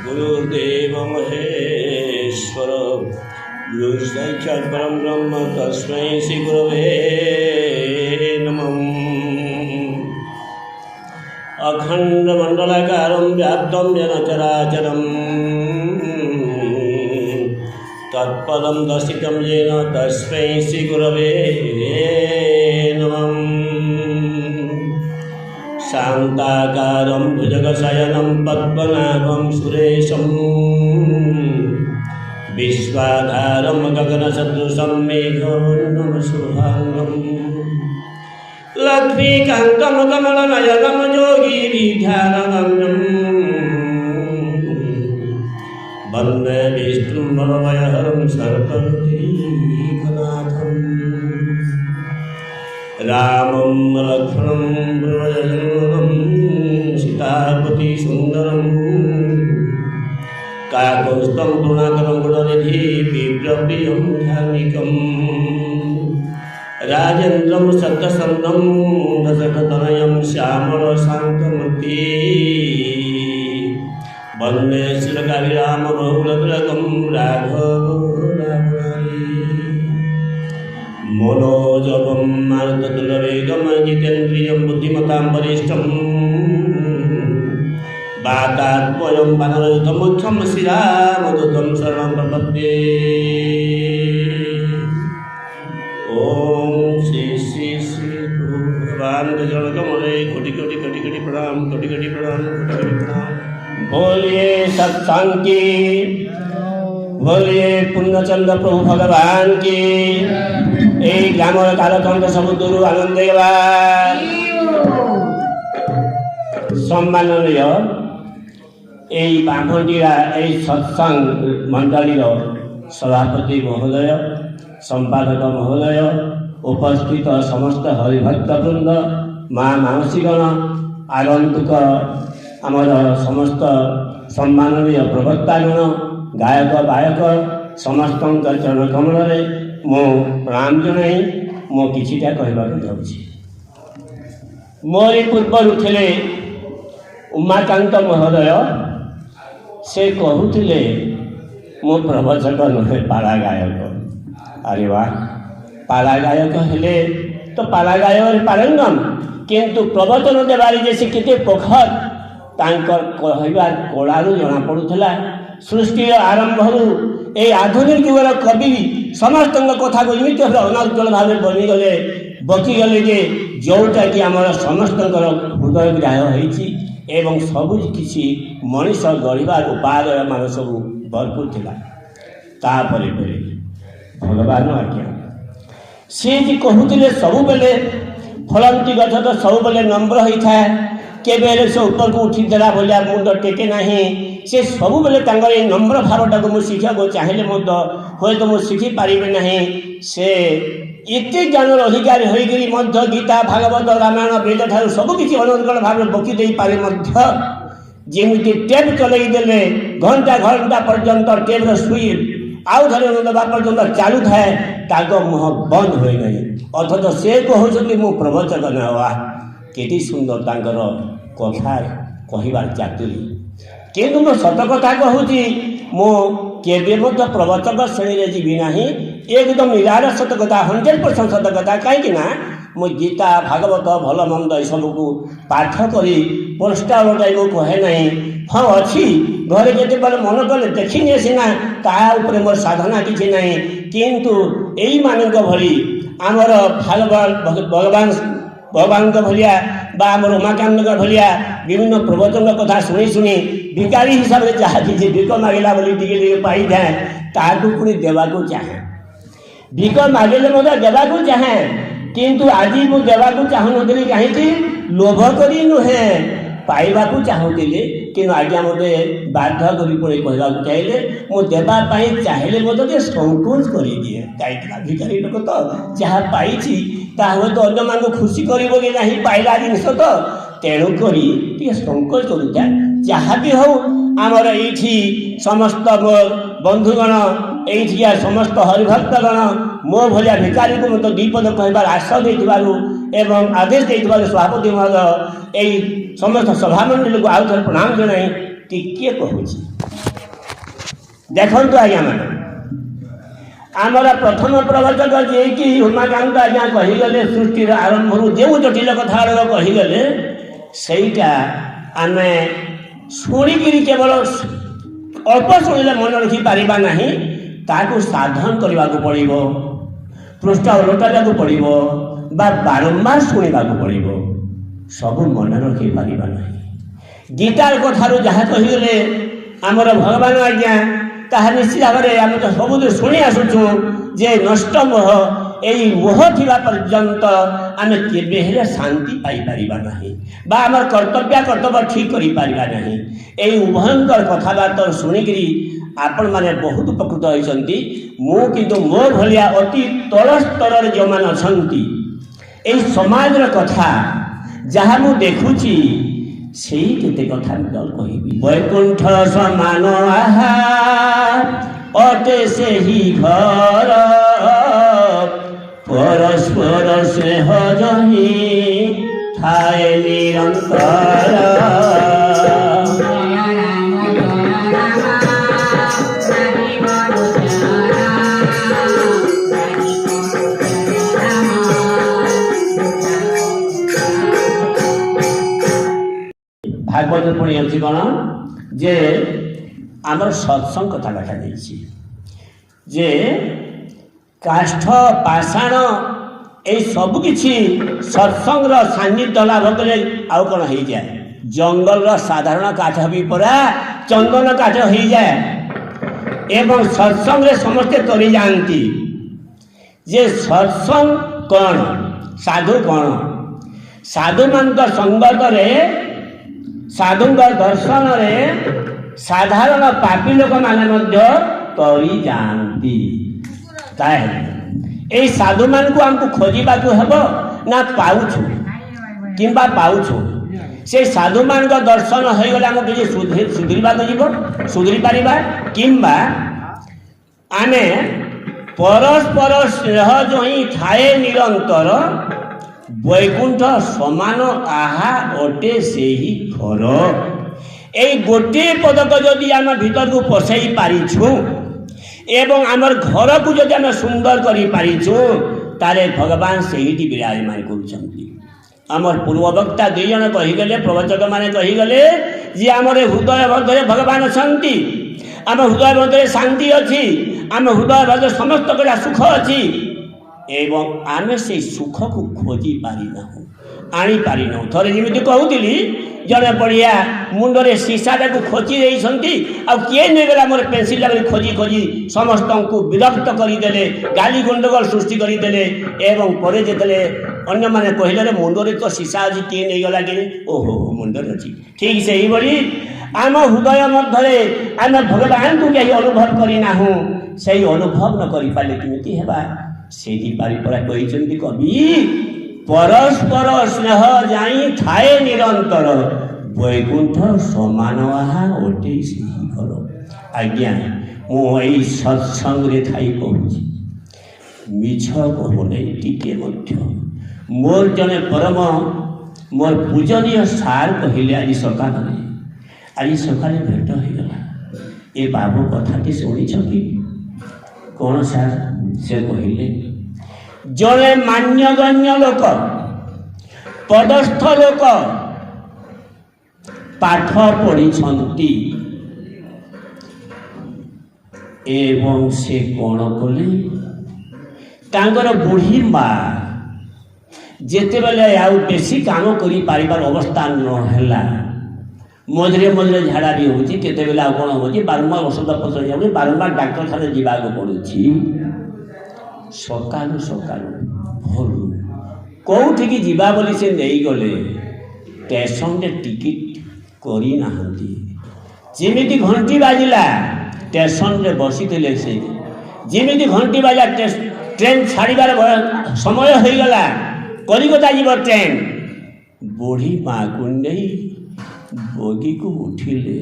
गुरुदेव महेश्वर गुरु साक्षात् परं ब्रह्म तस्मै श्री गुरवे नमः। अखण्डमण्डलाकारं व्याप्तं येन चराचरं तत्पदं दर्शितं येन तस्मै श्री गुरवे नमः। शान्ताकारं भुजगशयनं पद्मनाभं सुरेशं विश्वाधारं गगनसदृशं मेघवर्णं शुभाङ्गं लक्ष्मीकान्तं कमलनयनं योगिभिध्यानगम्यं वन्दे विष्णुं भवभयहरं सर्वलोकैकनाथं रामं लक्ष्मणं भुजगशयनं सीतापति सुन्दरं काकुत्स्थं गुणाकरं गुणनिधि विप्लप्रियं धार्मिकं राजेन्द्रं सत्यसन्धं दशरथतनयं श्यामलशान्तमूर्ति वन्दे श्रीरघुराम रघुनाथं राघवं मनोजवं मारुततुल्यवेगं जितेन्द्रियं बुद्धिमतां वरिष्ठं वातात्मयं वानरयुतमुख्यं श्रीरामदूतं शरणं प्रपद्ये। ओम श्री श्री श्री गुरु भगवान के चरण कमले कोटि कोटि कोटि कोटि प्रणाम, कोटि कोटि प्रणाम, कोटि कोटि प्रणाम। बोलिए सत्संग की, बोलिए पूर्णचंद्र प्रभु भगवान की। এই গ্রামের কালকণ্ঠ সমুদ্র আনন্দ সম্মাননীয় এই ব্রাহ্মণটিরা এই সৎসঙ্গ মণ্ডলীর সভাপতি মহোদয়, সম্পাদক মহোদয়, উপস্থিত সমস্ত হরিভক্তবৃন্দ, মা মানসীগণ, আগন্তুক আমার সমস্ত সম্মাননীয় প্রবক্তাগণ, গায়ক বায়ক ସମସ୍ତଙ୍କ ଚରଣ କମଳରେ ମୁଁ ପ୍ରଣାମ ଜଣାଇ ମୁଁ କିଛିଟା କହିବାକୁ ଯାଉଛି। ମୋରି ପୂର୍ବରୁ ଥିଲେ ଉମାକାନ୍ତ ମହୋଦୟ, ସେ କହୁଥିଲେ ମୁଁ ପ୍ରବଚକ ନୁହେଁ, ପାଲା ଗାୟକ। ଆରେ ବା, ପାଲା ଗାୟକ ହେଲେ ତ ପାଲା ଗାୟକରେ ପାରଙ୍ଗମ, କିନ୍ତୁ ପ୍ରବଚନ ଦେବାରେ ଯେ ସେ କେତେ ପ୍ରଖର ତାଙ୍କର କହିବାର କଳାରୁ ଜଣାପଡ଼ୁଥିଲା। ସୃଷ୍ଟିର ଆରମ୍ଭରୁ এই আধুনিক যুগের কবি সমস্ত কথা এমিতি ভাবে অনর্গল ভাবে বনিগলে বকিগলে যে ଯେଉଁଟାକି ଆମର ସମସ୍ତଙ୍କର ହୃଦୟ ଗ୍ରାହ୍ୟ ହେଇଛି ଏବଂ ସବୁ କିଛି ମଣିଷ ଗଢ଼ିବାର ଉପାଦେୟ ମାନ ସବୁ ଭରପୁର ଥିଲା। ତାପରେ ପରେ ଭଗବାନ ଆଜ୍ଞା ସେ ଯେ କହୁଥିଲେ ସବୁବେଳେ ଫଳନ୍ତି ଗଛ ତ ସବୁବେଳେ ନମ୍ର ହୋଇଥାଏ, କେବେ ହେଲେ ସେ ଉପରକୁ ଉଠିଦେଲା ଭଳିଆ ମୁଣ୍ଡ ଟେକେ ନାହିଁ। ସେ ସବୁବେଳେ ତାଙ୍କର ଏଇ ନମ୍ର ଭାବଟାକୁ ମୁଁ ଶିଖିବାକୁ ଚାହିଁଲେ ମଧ୍ୟ ହୁଏତ ମୁଁ ଶିଖିପାରିବି ନାହିଁ। ସେ ଏତେ ଜ୍ଞାନର ଅଧିକାରୀ ହୋଇକରି ମଧ୍ୟ ଗୀତା, ଭାଗବତ, ରାମାୟଣ, ବେଦ ଠାରୁ ସବୁକିଛି ଅନର୍ଗଳ ଭାବରେ ବକି ଦେଇପାରେ ମଧ୍ୟ ଯେମିତି ଟେପ୍ ଚଲେଇ ଦେଲେ ଘଣ୍ଟା ଘଣ୍ଟା ପର୍ଯ୍ୟନ୍ତ ଟେପ୍ର ସୁଇଚ୍ ଆଉ ଥରେ ଦେବା ପର୍ଯ୍ୟନ୍ତ ଚାଲୁଥାଏ, ତାଙ୍କ ମୁହଁ ବନ୍ଦ ହୁଏ ନାହିଁ। ଅଥଚ ସେ କହୁଛନ୍ତି ମୁଁ ପ୍ରବଚକ ନେବା। କେତେ ସୁନ୍ଦର ତାଙ୍କର କଥା କହିବାର ଚାତୁରୀ। କିନ୍ତୁ ମୁଁ ସତ କଥା କହୁଛି, ମୁଁ କେବେ ମଧ୍ୟ ପ୍ରବଚକ ଶ୍ରେଣୀରେ ଯିବି ନାହିଁ। ଏକଦମ ନିରାଟ ସତ କଥା, 100% ସତ କଥା। କାହିଁକି ନା ମୁଁ ଗୀତା, ଭାଗବତ, ଭଲ ମନ୍ଦ ଏସବୁକୁ ପାଠ କରି ପୃଷ୍ଠା ଓଲଟାଇ ମୁଁ କହେ ନାହିଁ। ହଁ ଅଛି, ଘରେ ଯେତେବେଳେ ମନ କଲେ ଦେଖିନିଏ ସିନା, ତାହା ଉପରେ ମୋର ସାଧନା କିଛି ନାହିଁ। କିନ୍ତୁ ଏଇମାନଙ୍କ ଭଳି ଆମର ଭଗବାନଙ୍କ ଭଳିଆ ବା ଆମର ଉମାକାନ୍ତଙ୍କ ଭଳିଆ ବିଭିନ୍ନ ପ୍ରବଚନ କଥା ଶୁଣି ଶୁଣି ଭିକାରୀ ହିସାବରେ ଯାହା କିଛି ଭିକ ମାଗିଲା ବୋଲି ଟିକେ ଟିକେ ପାଇଥାଏ, ତାହାକୁ ପୁଣି ଦେବାକୁ ଚାହେଁ। ଭିକ ମାଗିଲେ ମଧ୍ୟ ଦେବାକୁ ଚାହେଁ, କିନ୍ତୁ ଆଜି ମୁଁ ଦେବାକୁ ଚାହୁଁନଥିଲି। କାହିଁକି? ଲୋଭ କରି ନୁହେଁ, ପାଇବାକୁ ଚାହୁଁଥିଲି। କିନ୍ତୁ ଆଜ୍ଞା ମୋତେ ବାଧ୍ୟ କରି ପଡ଼ି କହିବାକୁ ଚାହିଁଲେ ମୁଁ ଦେବା ପାଇଁ ଚାହିଁଲେ ମଧ୍ୟ ଟିକେ ସଂକୋଚ କରିଦିଏ। କାହିଁକିନା ଭିକାରୀ ଲୋକ ତ ଯାହା ପାଇଛି ତାହା ହୁଏତ ଅନ୍ୟମାନଙ୍କୁ ଖୁସି କରିବ କି ନାହିଁ, ପାଇଲା ଜିନିଷ ତ, ତେଣୁକରି ଟିକେ ସଂକୋଚ କରୁଥାଏ। ଯାହା ବି ହଉ ଆମର ଏଇଠି ସମସ୍ତ ମୋ ବନ୍ଧୁଗଣ, ଏଇଠିକା ସମସ୍ତ ହରିଭକ୍ତଗଣ ମୋ ଭଳିଆ ଭିକାରୀକୁ ମୋତେ ଦୁଇ ପଦ କହିବାର ଆଶ୍ରୟ ଦେଇଥିବାରୁ ଏବଂ ଆଦେଶ ଦେଇଥିବାରୁ ସଭାପତି ମହୋଦୟ ଏଇ ସମସ୍ତ ସଭାମଣ୍ଡଳୀକୁ ଆଉ ଥରେ ପ୍ରଣାମ ଜଣାଇ ଟିକିଏ କହୁଛି। ଦେଖନ୍ତୁ ଆଜ୍ଞା ମାନେ, ଆମର ପ୍ରଥମ ପ୍ରବଚକ ଯିଏକି ଉମାକାନ୍ତ ଆଜ୍ଞା କହିଗଲେ, ସୃଷ୍ଟିର ଆରମ୍ଭରୁ ଯେଉଁ ଜଟିଳ କଥା ଗୁଡ଼ିକ କହିଗଲେ ସେଇଟା ଆମେ ଶୁଣିକିରି କେବଳ ଅଳ୍ପ ଶୁଣିଲେ ମନେ ରଖିପାରିବା ନାହିଁ, ତାକୁ ସାଧନ କରିବାକୁ ପଡ଼ିବ, ପୃଷ୍ଠ ଓଲଟାଇବାକୁ ପଡ଼ିବ ବା ବାରମ୍ବାର ଶୁଣିବାକୁ ପଡ଼ିବ। ସବୁ ମନେ ରଖିପାରିବା ନାହିଁ। ଗୀତାର କଥାରୁ ଯାହା କହିଗଲେ ଆମର ଭଗବାନ ଆଜ୍ଞା, ତାହା ନିଶ୍ଚିତ ଭାବରେ ଆମେ ତ ସବୁଦିନ ଶୁଣି ଆସୁଛୁ ଯେ ନଷ୍ଟ ମୋହ, ଏଇ ମୋହ ଥିବା ପର୍ଯ୍ୟନ୍ତ ଆମେ କେବେ ହେଲେ ଶାନ୍ତି ପାଇପାରିବା ନାହିଁ ବା ଆମର କର୍ତ୍ତବ୍ୟ ଠିକ୍ କରିପାରିବା ନାହିଁ। ଏଇ ଉଭୟଙ୍କର କଥାବାର୍ତ୍ତା ଶୁଣିକିରି ଆପଣମାନେ ବହୁତ ଉପକୃତ ହୋଇଛନ୍ତି। ମୁଁ କିନ୍ତୁ ମୋ ଭଳିଆ ଅତି ତଳ ସ୍ତରରେ ଯେଉଁମାନେ ଅଛନ୍ତି, ଏଇ ସମାଜର କଥା ଯାହା ମୁଁ ଦେଖୁଛି ସେଇ କେତେ କଥା ମୁଁ କହିବି। ବୈକୁଣ୍ଠ ସମାନ ଆହା ଅଟେ ସେହି ଘର, ପରସ୍ପର ସ୍ନେହ ଯହିଁ ଥାଏ ନିରନ୍ତର। ଭାଗବତ ପୁଣି ହେଉଛି କ'ଣ ଯେ ଆମର ସତ୍ସଙ୍ଗ କଥା ଲେଖାଯାଇଛି ଯେ କାଷ୍ଠ ପାଷାଣ ଏଇ ସବୁକିଛି ସତ୍ସଙ୍ଗର ସାନ୍ନିଧ୍ୟ ଲାଭ କଲେ ଆଉ କ'ଣ ହେଇଯାଏ, ଜଙ୍ଗଲର ସାଧାରଣ କାଠ ବି ପରା ଚନ୍ଦନ କାଠ ହେଇଯାଏ। ଏବଂ ସତ୍ସଙ୍ଗରେ ସମସ୍ତେ ତରିଯାଆନ୍ତି ଯେ ସତ୍ସଙ୍ଗ କ'ଣ, ସାଧୁ କ'ଣ, ସାଧୁମାନଙ୍କ ସଙ୍ଗତରେ, ସାଧୁଙ୍କ ଦର୍ଶନରେ ସାଧାରଣ ପାପୀ ଲୋକମାନେ ମଧ୍ୟ ତରିଯାଆନ୍ତି। ତାହେଲେ ଏଇ ସାଧୁମାନଙ୍କୁ ଆମକୁ ଖୋଜିବାକୁ ହେବ ନା ପାଉଛୁ କିମ୍ବା ପାଉଛୁ? সেই ସାଧୁମାନଙ୍କ ଦର୍ଶନ ହୋଇଗଲେ ଆମକୁ କିଛି ସୁଧରିବାକୁ ଯିବ, ସୁଧରି ପାରିବା, କିମ୍ବା ଆମେ ପରସ୍ପର ସ୍ନେହ ଯହିଁ ଥାଏ ନିରନ୍ତର, ବୈକୁଣ୍ଠ ସମାନ ଆହା ଅଟେ ସେହି ଘର। এই ଗୋଟିଏ ପଦକ ଯଦି ଆମେ ଭିତରକୁ ପଶାଇ ପାରିଛୁ ଏବଂ ଆମର ଘରକୁ ଯଦି ଆମେ ସୁନ୍ଦର କରିପାରିଛୁ, ତାହେଲେ ଭଗବାନ ସେଇଠି ବିରାଜମାନ କରୁଛନ୍ତି। ଆମର ପୂର୍ବବକ୍ତା ଦୁଇ ଜଣ କହିଗଲେ, ପ୍ରବଚକ ମାନେ କହିଗଲେ ଯେ ଆମର ହୃଦୟ ମଧ୍ୟରେ ଭଗବାନ ଅଛନ୍ତି, ଆମ ହୃଦୟ ମଧ୍ୟରେ ଶାନ୍ତି ଅଛି, ଆମ ହୃଦୟ ମଧ୍ୟରେ ସମସ୍ତ ପ୍ରକାର ସୁଖ ଅଛି ଏବଂ ଆମେ ସେଇ ସୁଖକୁ ଖୋଜି ପାରିନାହୁଁ, ଆଣିପାରିନାହୁଁ। ଥରେ ଯେମିତି କହୁଥିଲି, ଜଣେ ବଢ଼ିଆ ମୁଣ୍ଡରେ ସିସାଟାକୁ ଖୋଜି ଦେଇଛନ୍ତି, ଆଉ କିଏ ନେଇଗଲା ମୋର ପେନ୍ସିଲ୍ ଖୋଜି ଖୋଜି ସମସ୍ତଙ୍କୁ ବିରକ୍ତ କରିଦେଲେ, ଗାଲି ଗଣ୍ଡଗୋଳ ସୃଷ୍ଟି କରିଦେଲେ ଏବଂ ପରେ ଯେତେବେଳେ ଅନ୍ୟମାନେ କହିଲେ ମୁଣ୍ଡରେ ତ ସିସା ଅଛି, କିଏ ନେଇଗଲା କି? ଓହୋ, ମୁଣ୍ଡରେ ଅଛି। ଠିକ୍ ସେହିଭଳି ଆମ ହୃଦୟ ମଧ୍ୟରେ ଆମେ ଭଗବାନଙ୍କୁ କେହି ଅନୁଭବ କରିନାହୁଁ। ସେଇ ଅନୁଭବ ନ କରିପାରିଲେ କେମିତି ହେବା? ସେଇଥିପାଇଁ ପରା କହିଛନ୍ତି କବି, ପରସ୍ପର ସ୍ନେହ ଯାଇ ଥାଏ ନିରନ୍ତର, ବୈକୁଣ୍ଠ ସମାନ ଆହା ଅଟେ ସେହି ଘର। ଆଜ୍ଞା, ମୁଁ ଏଇ ସତ୍ସଙ୍ଗରେ ଥାଇ କହୁଛି, ମିଛ କହୁନାହିଁ ଟିକେ ମଧ୍ୟ। ମୋର ଜଣେ ପରମ ମୋର ପୂଜନୀୟ ସାର୍ କହିଲେ ଆଜି ସକାଳେ ଭେଟ ହୋଇଗଲା, ଏ ବାବୁ କଥାଟି ଶୁଣିଛ କି? କ'ଣ ସାର୍? ସେ କହିଲେ, ଜଣେ ମାନ୍ୟଗଣ୍ୟ ଲୋକ, ପଦସ୍ଥ ଲୋକ, ପାଠ ପଢ଼ିଛନ୍ତି ଏବଂ ସେ କ'ଣ କଲେ, ତାଙ୍କର ବୁଢ଼ୀ ମା ଯେତେବେଳେ ଆଉ ବେଶୀ କାମ କରିପାରିବାର ଅବସ୍ଥା ନହେଲା, ମଝିରେ ମଝିରେ ଝାଡ଼ା ବି ହେଉଛି, କେତେବେଳେ ଆଉ କ'ଣ ହେଉଛି, ବାରମ୍ବାର ଔଷଧ ପତ୍ର ଯାଉଛି, ବାରମ୍ବାର ଡାକ୍ତରଖାନା ଯିବାକୁ ପଡ଼ୁଛି। ସକାଳୁ ଭୋରୁ କୋଉଠିକି ଯିବା ବୋଲି ସେ ନେଇଗଲେ, ଷ୍ଟେସନରେ ଟିକେଟ୍ କରିନାହାନ୍ତି। ଯେମିତି ଘଣ୍ଟି ବାଜିଲା ଷ୍ଟେସନରେ ବସିଥିଲେ ସେ, ଯେମିତି ଘଣ୍ଟି ବାଜିଲା ଟ୍ରେନ୍ ଛାଡ଼ିବାର ସମୟ ହୋଇଗଲା, କଲିକତା ଯିବ ଟ୍ରେନ୍, ବୁଢ଼ୀ ମାଆକୁ ନେଇ ବଗିକୁ ଉଠିଲେ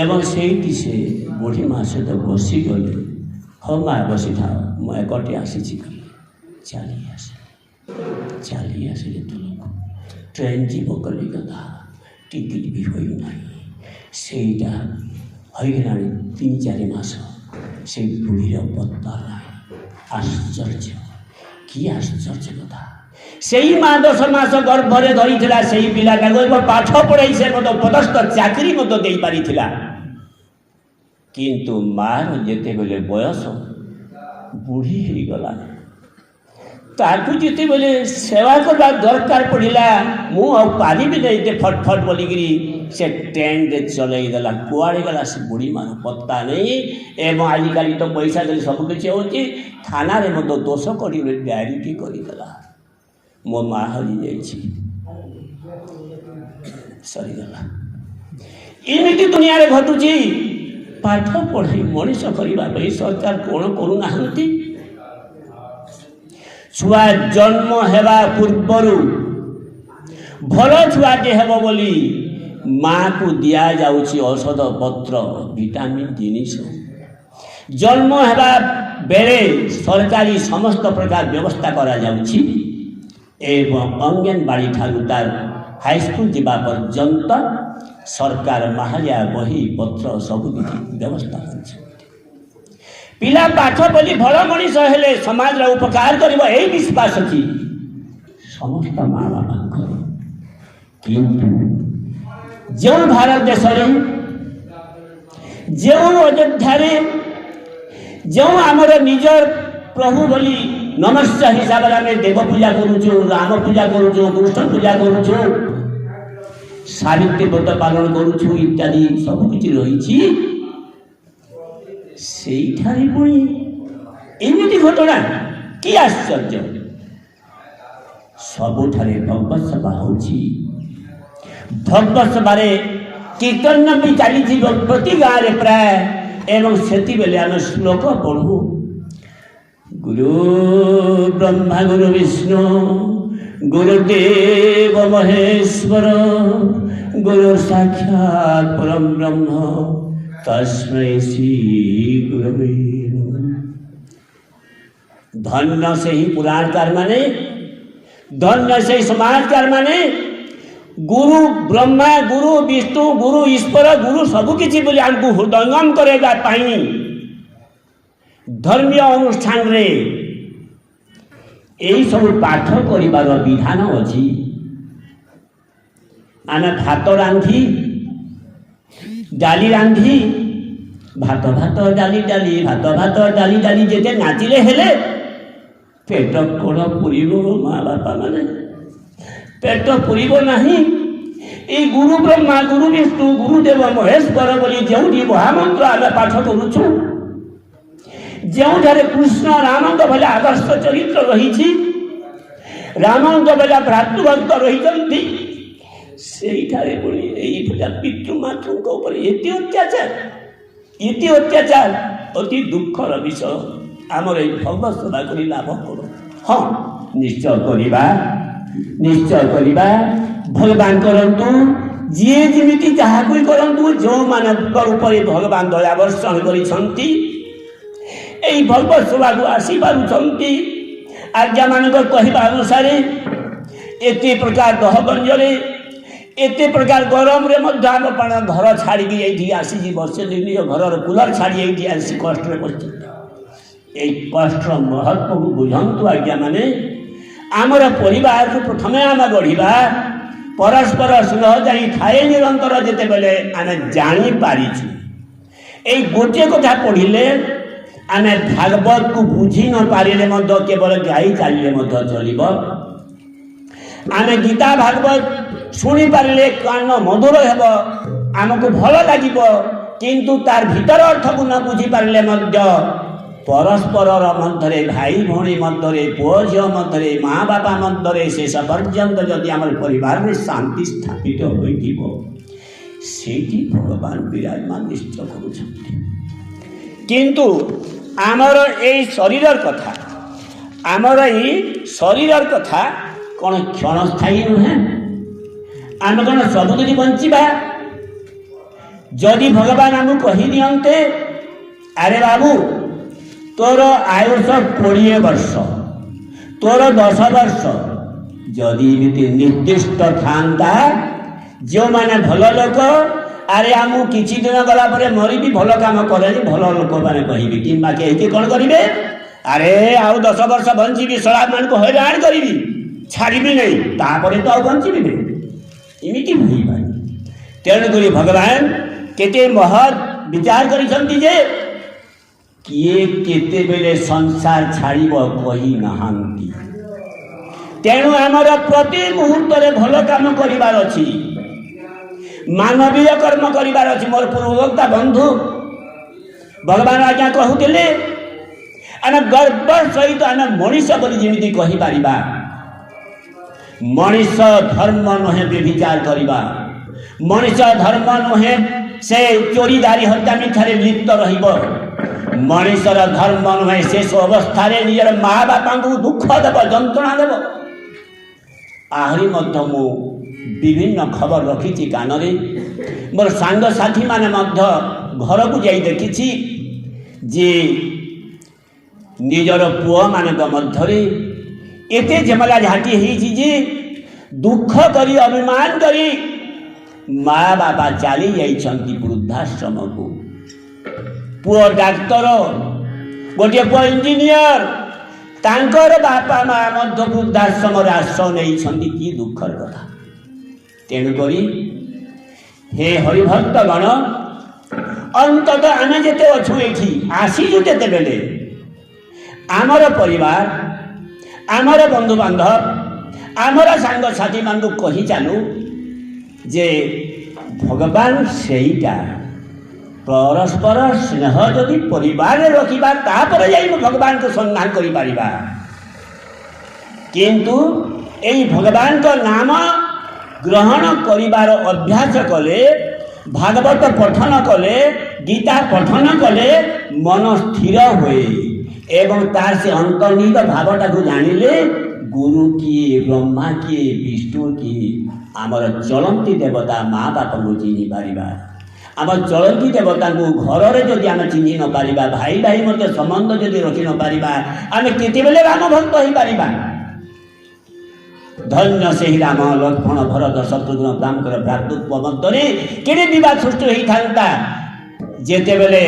ଏବଂ ସେଇଠି ସେ ବୁଢ଼ୀ ମା ସହିତ ବସିଗଲେ। ହଁ ମା ବସିଥାଅ, ମୁଁ ଏକଟେ ଆସିଛି କଲି। ଚାଲି ଆସିଲେ ତଳକୁ। ଟ୍ରେନ୍ ଯିବ କଲିକତା, ଟିକେଟ୍ ବି ହୋଇନାହିଁ। ସେଇଟା ହୋଇଗଲାଣି 3-4 ମାସ, ସେଇ ବୁଢ଼ୀର ପତ୍ତା ନାହିଁ। ଆଶ୍ଚର୍ଯ୍ୟ, କି ଆଶ୍ଚର୍ଯ୍ୟ କଥା! ସେଇ ମା 10 ମାସ ଗର୍ଭରେ ଧରିଥିଲା ସେଇ ପିଲାଟାକୁ, ପାଠ ପଢ଼ାଇ ସେ ମଧ୍ୟ ପଦସ୍ଥ ଚାକିରି ମଧ୍ୟ ଦେଇପାରିଥିଲା। କିନ୍ତୁ ମାର ଯେତେବେଳେ ବୟସ ବୁଢ଼ୀ ହେଇଗଲା, ତାକୁ ଯେତେବେଳେ ସେବା କରିବା ଦରକାର ପଡ଼ିଲା, ମୁଁ ଆଉ ପାରିବି ନାହିଁ ଏତେ ଫଟଫଟ ବୋଲିକିରି ସେ ଟ୍ରେନ୍ରେ ଚଲେଇ ଦେଲା। କୁଆଡ଼େ ଗଲା ସେ ବୁଢ଼ୀ ମାର ପତ୍ତା ନେଇ। ଏବଂ ଆଜିକାଲି ତ ପଇସା ଦେଲେ ସବୁକିଛି ହେଉଛି, ଥାନାରେ ମଧ୍ୟ ଦୋଷ କରି ଡାଏରୀଟି କରିଦେଲା। ମୋ ମା ହଜିଯାଇଛି, ସରିଗଲା। ଏମିତି ଦୁନିଆରେ ଘଟୁଛି। ପାଠ ପଢ଼ାଇ ମଣିଷ କରିବା ପାଇଁ ସରକାର କ'ଣ କରୁନାହାନ୍ତି? ଛୁଆ ଜନ୍ମ ହେବା ପୂର୍ବରୁ ଭଲ ଛୁଆଟେ ହେବ ବୋଲି ମାଆକୁ ଦିଆଯାଉଛି ଔଷଧ ପତ୍ର, ଭିଟାମିନ୍ ଜିନିଷ। ଜନ୍ମ ହେବା ବେଳେ ସରକାରୀ ସମସ୍ତ ପ୍ରକାର ବ୍ୟବସ୍ଥା କରାଯାଉଛି ଏବଂ ଅଙ୍ଗନବାଡ଼ି ଠାରୁ ତାର ହାଇସ୍କୁଲ ଯିବା ପର୍ଯ୍ୟନ୍ତ ସରକାର ମାହାଳିଆ ବହି ପତ୍ର ସବୁକିଛି ବ୍ୟବସ୍ଥା କରିଛନ୍ତି। ପିଲା ପାଠ ପଢ଼ି ଭଲ ମଣିଷ ହେଲେ ସମାଜର ଉପକାର କରିବ, ଏହି ବିଶ୍ୱାସ ଅଛି ସମସ୍ତ ମା ବାପାଙ୍କର। କିନ୍ତୁ ଯେଉଁ ଭାରତ ଦେଶରେ, ଯେଉଁ ଅଯୋଧ୍ୟାରେ, ଯେଉଁ ଆମର ନିଜ ପ୍ରଭୁ ବୋଲି ନମସ୍ୟ ହିସାବରେ ଆମେ ଦେବ ପୂଜା କରୁଛୁ, ରାମ ପୂଜା କରୁଛୁ, କୃଷ୍ଣ ପୂଜା କରୁଛୁ, ସାବିତ୍ରୀ ବ୍ରତ ପାଳନ କରୁଛୁ ଇତ୍ୟାଦି ସବୁକିଛି ରହିଛି, ସେଇଠାରେ ପୁଣି ଏମିତି ଘଟଣା! କି ଆଶ୍ଚର୍ଯ୍ୟ! ସବୁଠାରେ ଭଗବତ ସଭା ହେଉଛି। ଭଗବତ ସଭାରେ କୀର୍ତ୍ତନ ବି ଚାଲିଥିବ ପ୍ରତି ଗାଁରେ ପ୍ରାୟ। ଏବଂ ସେତିବେଳେ ଆମେ ଶ୍ଲୋକ ପଢ଼ୁ, ଗୁରୁ ବ୍ରହ୍ମା ଗୁରୁ ବିଷ୍ଣୁ ଗୁରୁଦେବ ମହେଶ୍ୱର ଗୁରୁ ସାକ୍ଷାତ୍ ପରଂ ବ୍ରହ୍ମ ତସ୍ମୈ ଶ୍ରୀ ଗୁରବେ ନମଃ। ଧନ୍ୟ ସେହି ପୁରାଣକାର ମାନେ, ଧନ୍ୟ ସେହି ସମାଜକାର ମାନେ, ଗୁରୁ ବ୍ରହ୍ମା, ଗୁରୁ ବିଷ୍ଣୁ, ଗୁରୁ ଈଶ୍ୱର, ଗୁରୁ ସବୁକିଛି ବୋଲି ଆମକୁ ହୃଦୟଙ୍ଗମ କରାଇବା ପାଇଁ ଧର୍ମୀୟ ଅନୁଷ୍ଠାନରେ ଏହିସବୁ ପାଠ କରିବାର ବିଧାନ ଅଛି। ଆମେ ଭାତ ରାନ୍ଧି, ଡାଲି ରାନ୍ଧି, ଭାତ ଡାଲି ଭାତ ଡାଲି ଯେତେ ନାଚିଲେ ହେଲେ ପେଟ କ'ଣ ପୁରିବ? ମା ବାପା ମାନେ ପେଟ ପୁରିବ ନାହିଁ। এই গুরু ব্রহ্মা গুরু বিষ্ণু গুরুদেব মহেশ্বর বলি ଯେଉଁଠି ମହାମନ୍ତ୍ର ଆମେ ପାଠ କରୁଛୁ, ଯେଉଁଠାରେ କୃଷ୍ଣ ରାମଙ୍କ ଭଳି ଆଦର୍ଶ ଚରିତ୍ର ରହିଛି, ରାମଙ୍କ ଭଳି ଭ୍ରାତୃଭକ୍ତ ରହିଛନ୍ତି, ସେଇଠାରେ ପୁଣି ଏଇଭଳିଆ ପିତୃମାତୃଙ୍କ ଉପରେ ଏତେ ଅତ୍ୟାଚାର ଅତି ଦୁଃଖର ବିଷୟ। ଆମର ଏଇ ଭଗବତ ସେବା କରି ଲାଭ କର? ହଁ, ନିଶ୍ଚୟ କରିବା। ଭଗବାନ କରନ୍ତୁ, ଯିଏ ଯେମିତି ଯାହାକୁ କରନ୍ତୁ, ଯେଉଁମାନଙ୍କ ଉପରେ ଭଗବାନ ଦୟା ବର୍ଷଣ କରିଛନ୍ତି, এই ଭଗବତ ସଭାକୁ ଆସିପାରୁଛନ୍ତି, ଆଜ୍ଞାମାନଙ୍କ କହିବା ଅନୁସାରେ ଏତେ ପ୍ରକାର ଦହଗଞ୍ଜରେ, ଏତେ ପ୍ରକାର ଗରମରେ ମଧ୍ୟ ଆମ ପାଣ ଘର ଛାଡ଼ିକି ଏଇଠି ଆସିଛି, ବର୍ଷେ ନିଜ ଘରର କୁଲର ଛାଡ଼ି ଏଇଠି ଆସି କଷ୍ଟରେ ବସିଛନ୍ତି। এই କଷ୍ଟର ମହତ୍ଵକୁ ବୁଝନ୍ତୁ ଆଜ୍ଞାମାନେ। ଆମର ପରିବାରକୁ ପ୍ରଥମେ ଆମେ ଗଢ଼ିବା, ପରସ୍ପର ସ୍ନେହ ଯାଇ ଥାଏ ନିରନ୍ତର ଯେତେବେଳେ ଆମେ ଜାଣିପାରିଛୁ। এই ଗୋଟିଏ କଥା ପଢ଼ିଲେ ଆମେ ଭାଗବତକୁ ବୁଝି ନ ପାରିଲେ ମଧ୍ୟ କେବଳ ଗାଇ ଚାଲିଲେ ମଧ୍ୟ ଚଳିବ। ଆମେ ଗୀତା ଭାଗବତ ଶୁଣିପାରିଲେ କାନ ମଧୁର ହେବ, ଆମକୁ ଭଲ ଲାଗିବ। କିନ୍ତୁ ତାର ଭିତର ଅର୍ଥକୁ ନ ବୁଝିପାରିଲେ ମଧ୍ୟ ପରସ୍ପରର ମଧ୍ୟରେ, ଭାଇ ଭଉଣୀ ମଧ୍ୟରେ, ପୁଅ ଝିଅ ମଧ୍ୟରେ, ମା ବାପା ମଧ୍ୟରେ ଶେଷ ପର୍ଯ୍ୟନ୍ତ ଯଦି ଆମର ପରିବାରରେ ଶାନ୍ତି ସ୍ଥାପିତ ହୋଇଥିବ, ସେଇଠି ଭଗବାନ ବିରାଜମାନ ନିଶ୍ଚୟ କରୁଛନ୍ତି। କିନ୍ତୁ ଆମର ଏଇ ଶରୀରର କଥା, ଆମର ଏଇ ଶରୀରର କଥା କ'ଣ କ୍ଷଣସ୍ଥାୟୀ ନୁହେଁ? ଆମେ କ'ଣ ସବୁଦିନ ବଞ୍ଚିବା? ଯଦି ଭଗବାନ ଆମକୁ କହିଦିଅନ୍ତେ, ଆରେ ବାବୁ ତୋର ଆୟୁଷ 20 ବର୍ଷ, ତୋର 10 ବର୍ଷ, ଯଦି ଏମିତି ନିର୍ଦ୍ଦିଷ୍ଟ ଥାନ୍ତା, ଯେଉଁମାନେ ଭଲ ଲୋକ, ଆରେ ଆମକୁ କିଛି ଦିନ ଗଲା ପରେ ମରିବି, ଭଲ କାମ କରେନି, ଭଲ ଲୋକମାନେ କହିବେ, କିମ୍ବା କେହି କ'ଣ କରିବେ, ଆରେ ଆଉ 10 ବର୍ଷ ବଞ୍ଚିବି, ଶଳାମାନଙ୍କୁ ହଇରାଣ କରିବି, ଛାଡ଼ିବି ନାହିଁ, ତାପରେ ତ ଆଉ ବଞ୍ଚିବି। ଏମିତି ହୋଇପାରେ। ତେଣୁକରି ଭଗବାନ କେତେ ମହତ୍ ବିଚାର କରିଛନ୍ତି ଯେ କିଏ କେତେବେଳେ ସଂସାର ଛାଡ଼ିବ କହି ନାହାନ୍ତି। ତେଣୁ ଆମର ପ୍ରତି ମୁହୂର୍ତ୍ତରେ ଭଲ କାମ କରିବାର ଅଛି, ମାନବୀୟ କର୍ମ କରିବାର ଅଛି। ମୋର ପୂର୍ବବକ୍ତା ବନ୍ଧୁ ଭଗବାନ ଆଜ୍ଞା କହୁଥିଲେ, ଆମେ ଗର୍ବ ସହିତ ଆମେ ମଣିଷ ବୋଲି ଯେମିତି କହିପାରିବା। ମଣିଷ ଧର୍ମ ନୁହେଁ ବ୍ୟଭିଚାର କରିବା, ମଣିଷ ଧର୍ମ ନୁହେଁ ସେ ଚୋରି ଦାରି ହତ୍ୟା ମିଥ୍ୟାରେ ଲିପ୍ତ ରହିବ, ମଣିଷର ଧର୍ମ ନୁହେଁ ଶେଷ ଅବସ୍ଥାରେ ନିଜର ମା ବାପାଙ୍କୁ ଦୁଃଖ ଦେବ, ଯନ୍ତ୍ରଣା ଦେବ। ଆହୁରି ମଧ୍ୟ ମୁଁ ବିଭିନ୍ନ ଖବର ରଖିଛି କାନରେ, ମୋର ସାଙ୍ଗସାଥୀମାନେ ମଧ୍ୟ ଘରକୁ ଯାଇ ଦେଖିଛି ଯେ ନିଜର ପୁଅମାନଙ୍କ ମଧ୍ୟରେ ଏତେ ଝାମେଲା ଝାଟି ହେଇଛି ଯେ ଦୁଃଖ କରି ଅଭିମାନ କରି ମା ବାପା ଚାଲି ଯାଇଛନ୍ତି ବୃଦ୍ଧାଶ୍ରମକୁ। ପୁଅ ଡାକ୍ତର, ଗୋଟିଏ ପୁଅ ଇଞ୍ଜିନିୟର, ତାଙ୍କର ବାପା ମା ମଧ୍ୟ ବୃଦ୍ଧାଶ୍ରମରେ ଆଶ୍ରୟ ନେଇଛନ୍ତି। କି ଦୁଃଖର କଥା। ତେଣୁକରି ହେ ହରିଭକ୍ତଗଣ, ଅନ୍ତତଃ ଆମେ ଯେତେ ଅଛୁ ଏଠି ଆସିଛୁ, ଯେତେବେଳେ ଆମର ପରିବାର, ଆମର ବନ୍ଧୁବାନ୍ଧବ, ଆମର ସାଙ୍ଗସାଥୀମାନଙ୍କୁ କହି ଚାଲୁ ଯେ ଭଗବାନ ସେଇଟା, ପରସ୍ପର ସ୍ନେହ ଯଦି ପରିବାରରେ ରଖିବା, ତାପରେ ଯାଇ ଭଗବାନଙ୍କୁ ସନ୍ଧାନ କରିପାରିବା। କିନ୍ତୁ ଏଇ ଭଗବାନଙ୍କ ନାମ ଗ୍ରହଣ କରିବାର ଅଭ୍ୟାସ କଲେ, ଭାଗବତ ପଠନ କଲେ, ଗୀତା ପଠନ କଲେ ମନ ସ୍ଥିର ହୁଏ ଏବଂ ତାର ସେ ଅନ୍ତର୍ନିହିତ ଭାବଟାକୁ ଜାଣିଲେ ଗୁରୁ କିଏ, ବ୍ରହ୍ମା କିଏ, ବିଷ୍ଣୁ କିଏ, ଆମର ଚଳନ୍ତି ଦେବତା ମା ବାପାଙ୍କୁ ଚିହ୍ନି ପାରିବା। ଆମ ଚଳନ୍ତି ଦେବତାଙ୍କୁ ଘରରେ ଯଦି ଆମେ ଚିହ୍ନି ନ ପାରିବା, ଭାଇ ଭାଇ ମଧ୍ୟ ସମ୍ବନ୍ଧ ଯଦି ରଖି ନ ପାରିବା, ଆମେ କେତେବେଳେ ରାମ ଭକ୍ତ ହୋଇପାରିବା? ଧନ୍ୟ ସେହି ରାମ, ଲକ୍ଷ୍ମଣ, ଭରତ, ଶତ୍ରୁଘ୍ନ, ରାମଙ୍କର ଭ୍ରାତୃତ୍ୱ ମଧ୍ୟରେ କେତେ ବିବାଦ ସୃଷ୍ଟି ହୋଇଥାନ୍ତା, ଯେତେବେଳେ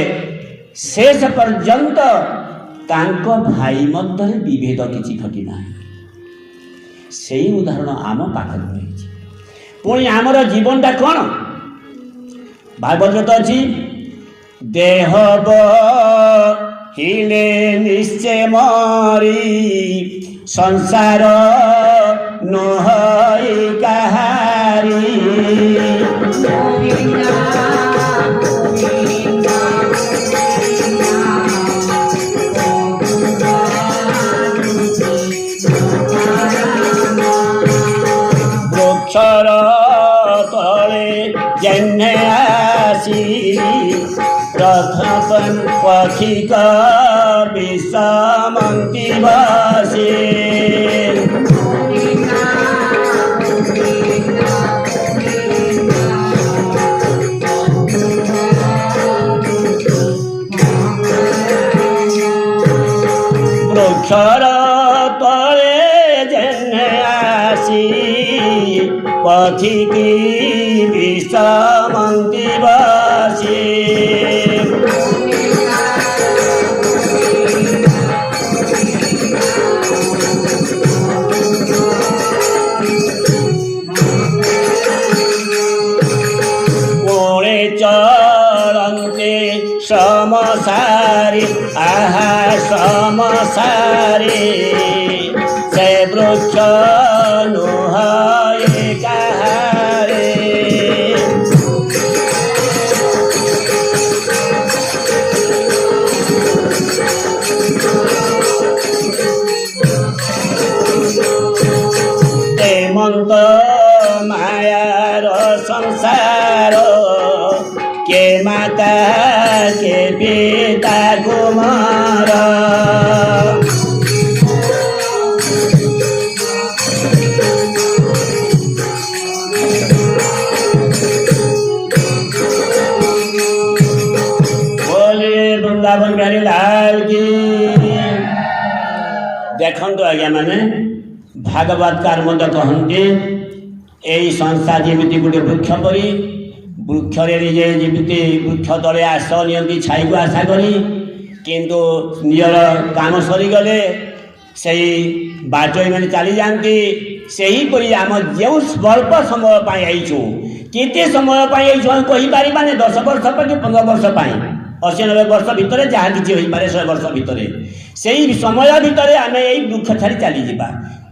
ଶେଷ ପର୍ଯ୍ୟନ୍ତ ତାଙ୍କ ଭାଇ ମଧ୍ୟରେ ବିଭେଦ କିଛି ଘଟିନାହିଁ। ସେହି ଉଦାହରଣ ଆମ ପାଖରେ ରହିଛି। ପୁଣି ଆମର ଜୀବନଟା କ'ଣ? ଭାଗବତ ଅଛି, ଦେହ ବହିଲେ ନିଶ୍ଚେ ମରି, ସଂସାର ନହଇ କାହାରି। ବୃକ୍ଷର ତଳେ ଯେହ୍ନେ ଆସି, ପ୍ରଥମ ପଥିକ ବିଷମନ୍ତି ବସି। ବୃକ୍ଷର ତଳେ ଯେହ୍ନେ ଆସି, ପଥିକି ବିଷମନ୍ତି ବସି। ପୁଣି ଚଳନ୍ତେ ସମସାରି, ଆହା ସମସାରି, ସେ ବୃକ୍ଷ ନୁହଇ କାହାରି। ହେମନ୍ତ ମାୟାର ସଂସାର, ଦେଖନ୍ତୁ ଆଜ୍ଞା ମାନେ ଭାଗବତକାର ମଧ୍ୟ କହନ୍ତି ଏଇ ସଂସ୍ଥା ଯେମିତି ଗୋଟେ ବୃକ୍ଷ ପରି ବୃକ୍ଷରେ ନିଜେ ଯେମିତି ବୃକ୍ଷ ତଳେ ଆସ ନିଅନ୍ତି ଛାଇକୁ ଆଶା କରି କିନ୍ତୁ ନିଜର କାମ ସରିଗଲେ ସେହି ବାଟୋଇମାନେ ଚାଲିଯାଆନ୍ତି। ସେହିପରି ଆମ ଯେଉଁ ସ୍ୱଳ୍ପ ସମୟ ପାଇଁ ଆଇଛୁ କେତେ ସମୟ ପାଇଁ ଆଇଛୁ ଆମେ କହିପାରିବାନି 10 ବର୍ଷ ପାଇଁ କି 15 ବର୍ଷ ପାଇଁ 80-90 ବର୍ଷ ଭିତରେ ଯାହା କିଛି ହୋଇପାରେ 100 ବର୍ଷ ଭିତରେ ସେହି ସମୟ ଭିତରେ ଆମେ ଏଇ ବୃକ୍ଷ ଛାଡ଼ି ଚାଲିଯିବା।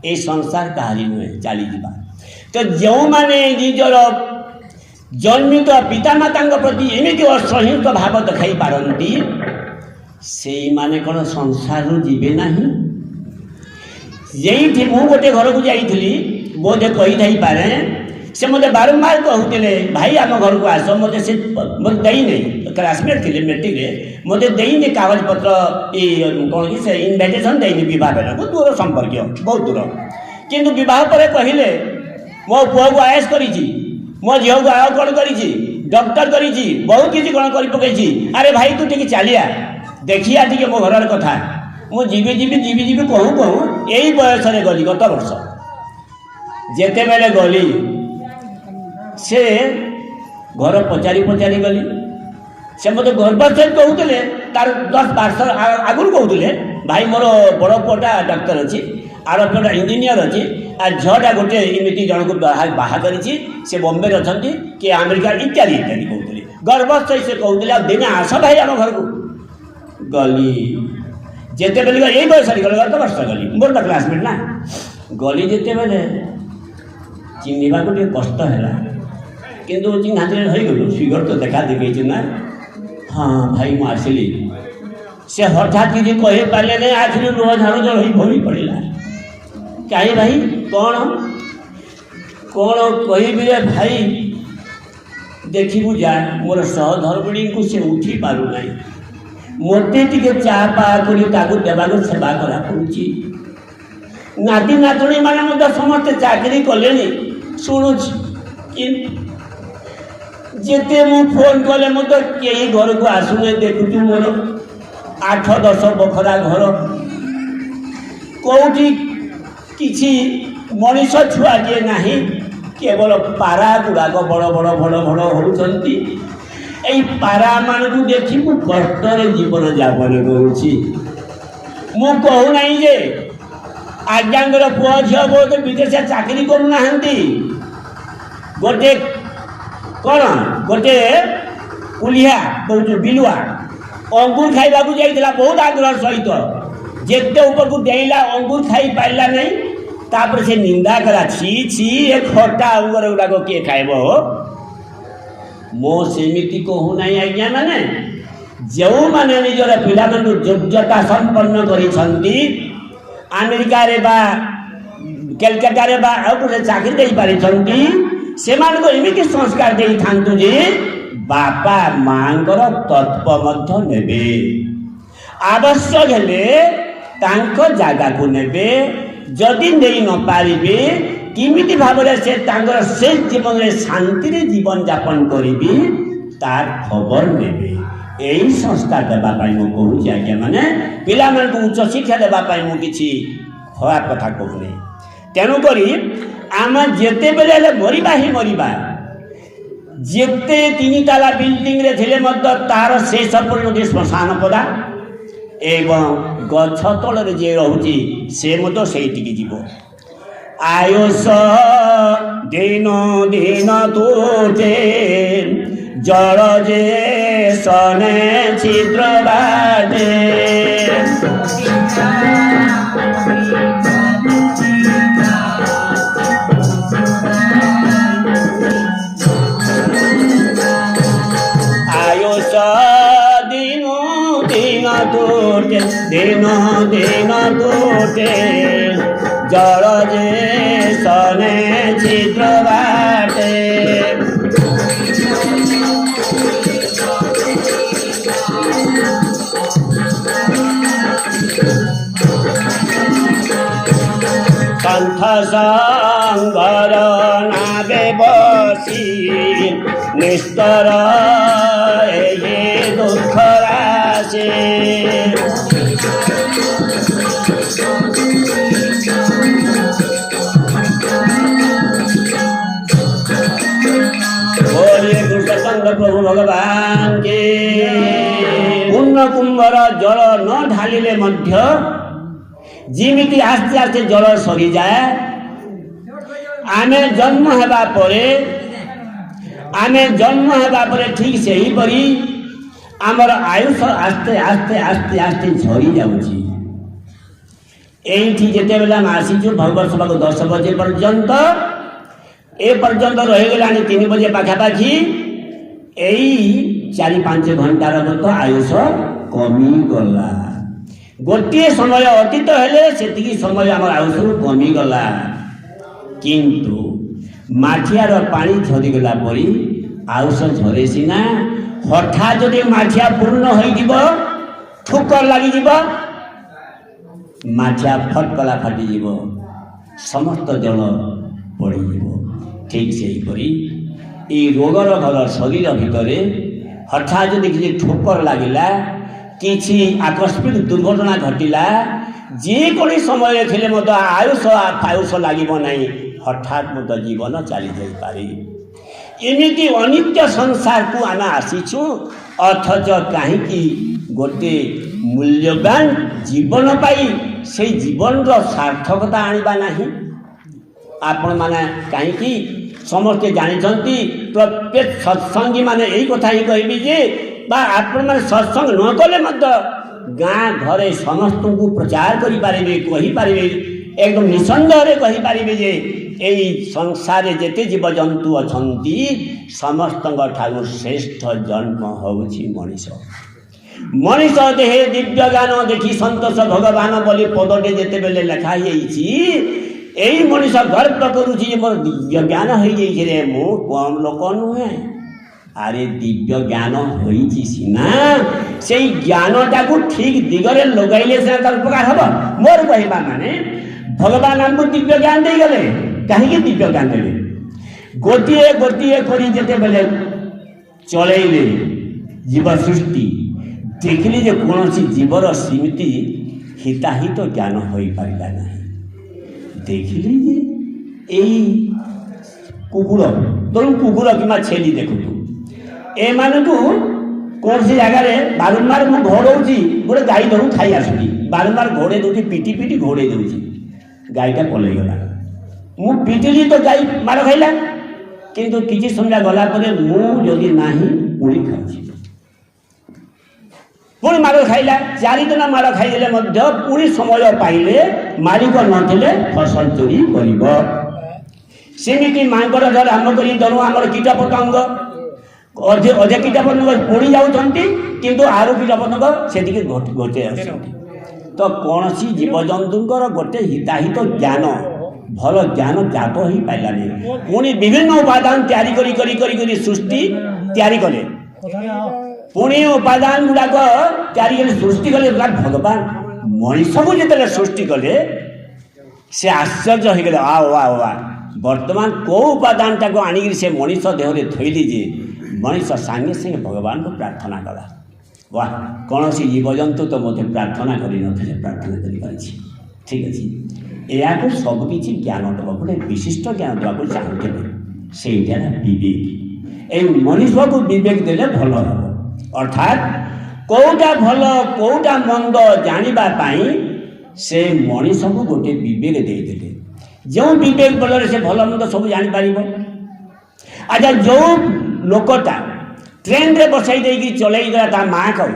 ଏଇ ସଂସାର କାହାରି ନୁହେଁ ଚାଲିଯିବା। ତ ଯେଉଁମାନେ ନିଜର ଜନ୍ମିତ ପିତାମାତାଙ୍କ ପ୍ରତି ଏମିତି ଅସହିଷ୍ଣୁତା ଭାବ ଦେଖାଇ ପାରନ୍ତି ସେଇମାନେ କ'ଣ ସଂସାରରୁ ଯିବେ ନାହିଁ? ଯେଇଠି ମୁଁ ଗୋଟେ ଘରକୁ ଯାଇଥିଲି ବୋଧେ କହିଥାଇପାରେ ସେ ମୋତେ ବାରମ୍ବାର କହୁଥିଲେ ଭାଇ ଆମ ଘରକୁ ଆସ ମୋତେ ସେ ମୋତେ ଦେଇନି କ୍ଲାସମେଟ୍ ଥିଲେ ମେଟ୍ରିକରେ ମୋତେ ଦେଇନି କାଗଜପତ୍ର କ'ଣ କି ସେ ଇନଭାଇଟେସନ୍ ଦେଇନି ବିବାହ ବେଳକୁ ଦୂର ସମ୍ପର୍କୀୟ ବହୁତ ଦୂର କିନ୍ତୁ ବିବାହ ପରେ କହିଲେ ମୋ ପୁଅକୁ ଆଏସ୍ କରିଛି ମୋ ଝିଅକୁ ଆଉ କ'ଣ କରିଛି ଡକ୍ଟର କରିଛି ବହୁତ କିଛି କ'ଣ କରି ପକେଇଛି ଆରେ ଭାଇ ତୁ ଟିକେ ଚାଲିଆ ଦେଖିଆ ଟିକେ ମୋ ଘରର କଥା ମୁଁ ଯିବି କହୁ କହୁ ଏଇ ବୟସରେ ଗଲି ଗତ ବର୍ଷ ଯେତେବେଳେ ଗଲି ସେ ଘର ପଚାରି ଗଲି ସେ ମୋତେ ଗର୍ବ ସହିତ କହୁଥିଲେ ତାର 10-12 ଆଗରୁ କହୁଥିଲେ ଭାଇ ମୋର ବଡ଼ ପୁଅଟା ଡକ୍ଟର ଅଛି ଆର ପୁଅଟା ଇଞ୍ଜିନିୟର ଅଛି আর ঝিଅটা ଗୋଟେ ଏମିତି ଜଣକୁ ବାହା କରିଛି ସେ ବମ୍ବେରେ ଅଛନ୍ତି କି ଆମେରିକା ଇତ୍ୟାଦି ଇତ୍ୟାଦି କହୁଥିଲେ ଗର୍ବ ସହିତ ସେ କହୁଥିଲେ ଆଉ ଦିନେ ଆସ ଭାଇ ଆମ ଘରକୁ ଗଲି ଯେତେବେଳେ ଏଇ ବୟସରେ ଗଲି ଗତ ବର୍ଷ ଗଲି ମୋର ତ କ୍ଲାସମେଟ୍ ନା ଗଲି ଯେତେବେଳେ ଚିହ୍ନିବାକୁ ଟିକେ କଷ୍ଟ ହେଲା କିନ୍ତୁ ଚିହ୍ନାଚିହ୍ନି ହୋଇଗଲୁ ଫିଗର ତ ଦେଖେଇଛୁ ନା ହଁ ଭାଇ ମୁଁ ଆସିଲି ସେ ହଠାତ୍ କିଛି କହିପାରିଲେ ନାହିଁ ଆଖିରୁ ଲୁହ ଝାଳ ଜଳ ହୋଇ ଭଳି ପଡ଼ିଲା କାହିଁ ଭାଇ କ'ଣ କହିବି ରେ ଭାଇ ଦେଖିବୁ ଯା ମୋର ସହଧର୍ମିଣୀଙ୍କୁ ସେ ଉଠି ପାରୁନାହିଁ ମୋତେ ଟିକେ ଚା ପା କରି ତାକୁ ଦେବାକୁ ସେବା କରା ପଡ଼ୁଛି ନାତି ନାତୁଣୀମାନେ ମଧ୍ୟ ସମସ୍ତେ ଚାକିରି କଲେଣି ଶୁଣୁଛି କିନ୍ତୁ ଯେତେ ମୁଁ ଫୋନ୍ କଲେ ମଧ୍ୟ କେହି ଘରକୁ ଆସୁନାହିଁ ଦେଖୁଛୁ ମୋର 8-10 ବଖରା ଘର କେଉଁଠି କିଛି ମଣିଷ ଛୁଆଟିଏ ନାହିଁ କେବଳ ପାରା ଗୁଡ଼ାକ ବଡ଼ ହେଉଛନ୍ତି ଏଇ ପାରାମାନଙ୍କୁ ଦେଖି ମୁଁ କଷ୍ଟରେ ଜୀବନ ଯାପନ କରୁଛି ମୁଁ କହୁନାହିଁ ଯେ ଆଜ୍ଞାଙ୍କର ପୁଅ ଝିଅ ବହୁତ ବିଦେଶରେ ଚାକିରି କରୁନାହାନ୍ତି ଗୋଟେ କୁଲିଆ କହୁଛୁ ବିଲୁଆ ଅଙ୍ଗୁର ଖାଇବାକୁ ଯାଇଥିଲା ବହୁତ ଆଗ୍ରହ ସହିତ ଯେତେ ଉପରକୁ ଡେଇଁଲା ଅଙ୍ଗୁର ଖାଇ ପାରିଲା ନାହିଁ ତାପରେ ସେ ନିନ୍ଦା କଲା ଛି ଏ ଖଟା ଅଙ୍ଗୁର ଗୁଡ଼ାକ କିଏ ଖାଇବ ମୁଁ ସେମିତି କହୁନାହିଁ ଆଜ୍ଞା ମାନେ ଯେଉଁମାନେ ନିଜର ପିଲାମାନଙ୍କୁ ଯୋଗ୍ୟତା ସମ୍ପନ୍ନ କରିଛନ୍ତି ଆମେରିକାରେ ବା କେଲକାତାରେ ବା ଆଉ ଗୋଟେ ଚାକିରି ଦେଇପାରିଛନ୍ତି ସେମାନଙ୍କୁ ଏମିତି ସଂସ୍କାର ଦେଇଥାନ୍ତୁ ଯେ ବାପା ମାଙ୍କର ତତ୍ତ୍ୱ ମଧ୍ୟ ନେବେ ଆବଶ୍ୟକ ହେଲେ ତାଙ୍କ ଜାଗାକୁ ନେବେ ଯଦି ନେଇ ନପାରିବେ କେମିତି ଭାବରେ ସେ ତାଙ୍କର ସେ ଜୀବନରେ ଶାନ୍ତିରେ ଜୀବନଯାପନ କରିବି ତାର ଖବର ନେବେ ଏହି ସଂସ୍ଥା ଦେବା ପାଇଁ ମୁଁ କହୁଛି ଆଜ୍ଞା ମାନେ ପିଲାମାନଙ୍କୁ ଉଚ୍ଚ ଶିକ୍ଷା ଦେବା ପାଇଁ ମୁଁ କିଛି ଖରାପ କଥା କହୁନି ତେଣୁକରି ଆମେ ଯେତେବେଳେ ହେଲେ ମରିବା ହିଁ ମରିବା ଯେତେ 3 ତାଲା ବିଲ୍ଡିଂରେ ଥିଲେ ମଧ୍ୟ ତାର ଶେଷ ପର୍ଯ୍ୟନ୍ତ ଶ୍ମଶାନ ପଦା ଏବଂ ଗଛ ତଳରେ ଯିଏ ରହୁଛି ସେ ମଧ୍ୟ ସେଇଠିକି ଯିବ ଆୟୁଷ ଦିନ ତୁଟେ ଜଳ ଯେ ସନେ ଛିଦ୍ର ବାଟେ ଆୟୁଷ ଦିନ ତୁଟେ ଜଳ ଯେ ସନେ ଛିଦ୍ର ବାଟେ সন্থ সঙ্গর নাবে বসি নিস্তর এই দুঃখ রাশি ଭଗବାନ କେ। ପୂର୍ଣ୍ଣ କୁମ୍ଭର ଜଳ ନ ଢାଳିଲେ ମଧ୍ୟ ଯେମିତି ଆସ୍ତେ ଆସ୍ତେ ଜଳ ସରିଯାଏ, ଆମେ ଜନ୍ମ ହେବା ପରେ ଠିକ୍ ସେହିପରି ଆମର ଆୟୁଷ ଆସ୍ତେ ଆସ୍ତେ ଆସ୍ତେ ଆସ୍ତେ ଝରି ଯାଉଛି। এইটি যেতবে আমি আসিছু ভগবত সভাকে 10 বজে পর্যন্ত, এ পর্যন্ত রহিগলানি 3 বজে পাখাপাখি। এই 4-5 ঘণ্টার মতো আয়ুষ কমিগলা। গোটিয়ে সময় অতীত হলে সেতিকি সময় আমার আয়ুষ কমিগলা। কিন্তু মাঠিয়ার পানি ঝরিগলা পরি আয়ুষ ঝরে সিনা, হঠাৎ যদি মাঠিয়া পূর্ণ হয়ে যাব, ঠুকর লাগিଯିବ, মাঠিয়া ফটকলা ফাটিଯିବ, সমস্ত জল পড়িଯିବ। ঠিক সেইপরি এই রোগর ঘর শরীর ভিতরে হঠাৎ যদি কিছু ঠোকর লাগিলা, কিছু আকস্মিক দুর্ঘটনা ঘটিলা, যেকোনো সময় ଥିଲେ ମଧ୍ୟ ଆୟୁଷ ଲାଗିବ ନାହିଁ, ହଠାତ୍ ମଧ୍ୟ ଜୀବନ ଚାଲି ଯାଇପାରେ। ଏମିତି ଅନିତ୍ୟ ସଂସାରକୁ ଆମେ ଆସିଛୁ, ଅଥଚ କାହିଁକି ଗୋଟିଏ ମୂଲ୍ୟବାନ ଜୀବନ ପାଇ ସେଇ ଜୀବନର ସାର୍ଥକତା ଆଣିବା ନାହିଁ? ଆପଣମାନେ କାହିଁକି ସମସ୍ତେ ଜାଣିଛନ୍ତି, ପ୍ରତ୍ୟେକ ସତ୍ସଙ୍ଗୀ ମାନେ ଏଇ କଥା ହିଁ କହିବି ଯେ, ବା ଆପଣମାନେ ସତ୍ସଙ୍ଗ ନ କଲେ ମଧ୍ୟ ଗାଁ ଘରେ ସମସ୍ତଙ୍କୁ ପ୍ରଚାର କରିପାରିବେ, କହିପାରିବେ, একদম নিঃসন্দেহে কহিপারিবে যে এই সংসারে যেতে জীবজন্তু অছন্তি সমস্তଙ୍କ ଠାରୁ শ্রেষ্ঠ জন্ম ହେଉଛି ମଣିଷ। ମଣିଷ ଦେହେ ଦିବ୍ୟ ଜ୍ଞାନ ଦେଖି ସନ୍ତୋଷ ଭଗବାନ ବୋଲି ପଦଟେ ଯେତେବେଳେ ଲେଖା ହେଇଛି, ଏଇ ମଣିଷ ଗର୍ବ କରୁଛି ଯେ ମୋର ଦିବ୍ୟ ଜ୍ଞାନ ହେଇଯାଇଛି ରେ, ମୁଁ କମ୍ ଲୋକ ନୁହେଁ। ଆରେ ଦିବ୍ୟ ଜ୍ଞାନ ହୋଇଛି ସିନା, ସେଇ ଜ୍ଞାନଟାକୁ ଠିକ୍ ଦିଗରେ ଲଗାଇଲେ ସିନା ତାର ଉପକାର ହେବ। ମୋର କହିବା ମାନେ ଭଗବାନ ଆମକୁ ଦିବ୍ୟ ଜ୍ଞାନ ଦେଇଗଲେ, କାହିଁକି ଦିବ୍ୟ ଜ୍ଞାନ ଦେଲେ? ଗୋଟିଏ ଗୋଟିଏ କରି ଯେତେବେଳେ ଚଳେଇଲେ ଜୀବ ସୃଷ୍ଟି, ଦେଖିଲେ ଯେ କୌଣସି ଜୀବର ସେମିତି ହିତାହିତ ଜ୍ଞାନ ହୋଇପାରିଲା ନାହିଁ। ଦେଖିଲେ ଯେ ଏଇ କୁକୁର, ଧରନ୍ତୁ କୁକୁର କିମ୍ବା ଛେଳି ଦେଖନ୍ତୁ, ଏମାନଙ୍କୁ କୌଣସି ଜାଗାରେ ବାରମ୍ବାର ମୁଁ ଘୋଡ଼ଉଛି, ଗୋଟେ ଗାଈ ଧରୁ ଖାଇ ଆସୁଛି, ବାରମ୍ବାର ଘୋଡ଼େଇ ଦେଉଛି, ପିଟି ପିଟି ଘୋଡ଼େଇ ଦେଉଛି, ଗାଈଟା ପଳେଇଗଲା। ମୁଁ ପିଟିଲି ତ ଗାଈ ମାଡ଼ ଖାଇଲା, କିନ୍ତୁ କିଛି ସମୟ ଗଲା ପରେ ମୁଁ ଯଦି ନାହିଁ ପୁଣି ଖାଉଛି, ପୁଣି ମାଡ଼ ଖାଇଲା। 4 ଦିନ ମାଡ଼ ଖାଇଦେଲେ ମଧ୍ୟ ପୁଣି ସମୟ ପାଇଲେ ମାଲିକ ନଥିଲେ ଫସଲ ଚୋରି କରିବ। ସେମିତି ମାଙ୍କଡ଼ ଧର ଆରମ୍ଭ କରି ଧରୁ ଆମର କୀଟ ପତଙ୍ଗ, ଅଧେ କୀଟ ପତଙ୍ଗ ପୋଡ଼ି ଯାଉଛନ୍ତି, କିନ୍ତୁ ଆରୁ କୀଟ ପତଙ୍ଗ ସେତିକି ଘଟେ ଆସୁଛନ୍ତି। ତ କୌଣସି ଜୀବଜନ୍ତୁଙ୍କର ଗୋଟେ ହିତାହିତ ଜ୍ଞାନ, ଭଲ ଜ୍ଞାନ ଜାତ ହେଇପାରିଲାନି। ପୁଣି ବିଭିନ୍ନ ଉପାଦାନ ତିଆରି କରି କରି କରି କରି ସୃଷ୍ଟି ତିଆରି କଲେ, ପୁଣି ଉପାଦାନ ଗୁଡ଼ାକ ତିଆରି କରି ସୃଷ୍ଟି କଲେ। ଭଗବାନ ମଣିଷକୁ ଯେତେବେଳେ ସୃଷ୍ଟି କଲେ ସେ ଆଶ୍ଚର୍ଯ୍ୟ ହେଇଗଲେ, ବର୍ତ୍ତମାନ କେଉଁ ଉପାଦାନଟାକୁ ଆଣିକିରି ସେ ମଣିଷ ଦେହରେ ଥୋଇଲି ଯେ ମଣିଷ ସାଙ୍ଗେ ସାଙ୍ଗେ ଭଗବାନଙ୍କୁ ପ୍ରାର୍ଥନା କଲା। କୌଣସି ଜୀବଜନ୍ତୁ ତ ମୋତେ ପ୍ରାର୍ଥନା କରିନଥିଲେ, ପ୍ରାର୍ଥନା କରିପାରିଛି। ଠିକ୍ ଅଛି, ଏହାକୁ ସବୁକିଛି ଜ୍ଞାନ ଦେବ, ଗୋଟେ ବିଶିଷ୍ଟ ଜ୍ଞାନ ଦେବାକୁ ଚାହୁଁଥିଲେ, ସେଇଟା ହେଲା ବିବେକ। এই ମଣିଷକୁ ବିବେକ ଦେଲେ ଭଲ ହେବ। ଅର୍ଥାତ୍ କେଉଁଟା ଭଲ କେଉଁଟା ମନ୍ଦ ଜାଣିବା ପାଇଁ ସେ ମଣିଷକୁ ଗୋଟେ ବିବେକ ଦେଇଦେଲେ। ଯେଉଁ ବିବେକ ବଳରେ ସେ ଭଲ ମନ୍ଦ ସବୁ ଜାଣିପାରିବ। ଆଚ୍ଛା, ଯେଉଁ ଲୋକଟା ଟ୍ରେନରେ ବସାଇ ଦେଇକି ଚଲେଇଦେଲା ତା ମାଆକୁ,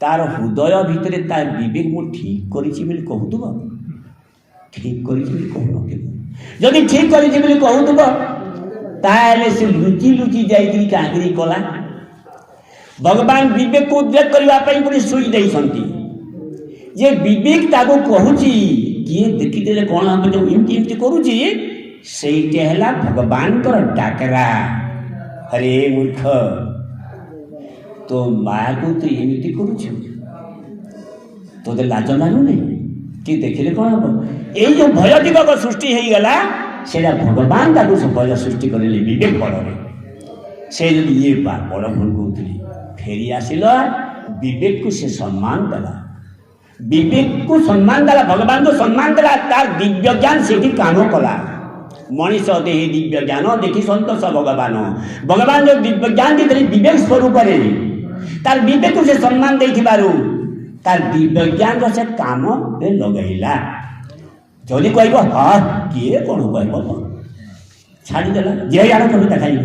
ତାର ହୃଦୟ ଭିତରେ ତା ବିବେକ ମୁଁ ଠିକ୍ କରିଛି ବୋଲି କହୁଥିବ? ଠିକ୍ କରିଛି ବୋଲି କହୁନଥିବ। ଯଦି ଠିକ୍ କରିଛି ବୋଲି କହୁଥିବ, ତାହେଲେ ସେ ଲୁଚି ଲୁଚି ଯାଇକିରି କାହିଁକିରି କଲା? ଭଗବାନ ବିବେକକୁ ଉଦ୍ରେକ କରିବା ପାଇଁ ପୁଣି ସୁଇ ଦେଇଛନ୍ତି ଯେ ବିବେକ ତାକୁ କହୁଛି, କିଏ ଦେଖିଦେଲେ କ'ଣ ହେବ, ଯେଉଁ ଏମିତି ଏମିତି କରୁଛି, ସେଇଟା ହେଲା ଭଗବାନଙ୍କର ଡାକରା। ଆରେ ମୂର୍ଖ, ତୋ ମାଆକୁ ତୁ ଏମିତି କରୁଛୁ, ତୋତେ ଲାଜ ଲାଗୁନି? କି ଦେଖିଲେ କ'ଣ ହେବ? ଏଇ ଯେଉଁ ଭୟ ଦିବକ ସୃଷ୍ଟି ହେଇଗଲା, ସେଇଟା ଭଗବାନ ତାକୁ ଭୟ ସୃଷ୍ଟି କରିଲେ ବିବେକ ବଳରେ। ସେ ଯଦି ଇଏ ବଡ଼ ଭୁଲ କହୁଥିଲି, ଫେରି ଆସିଲ, ବିବେକକୁ ସେ ସମ୍ମାନ ଦେଲା, ବିବେକକୁ ସମ୍ମାନ ଦେଲା, ଭଗବାନଙ୍କୁ ସମ୍ମାନ ଦେଲା, ତାର ଦିବ୍ୟ ଜ୍ଞାନ ସେଠି କାମ କଲା। मनीष देही दिव्य ज्ञान देखी संतोष भगवान भगवान जो दिव्य ज्ञान देते विवेक स्वरूप तार विवेक से सम्मान देथिबारु तार दिव्य ज्ञान से काम लगेला जदि कहब हाँ किए कौन कहब छाड़देला जे यार कभी देखाई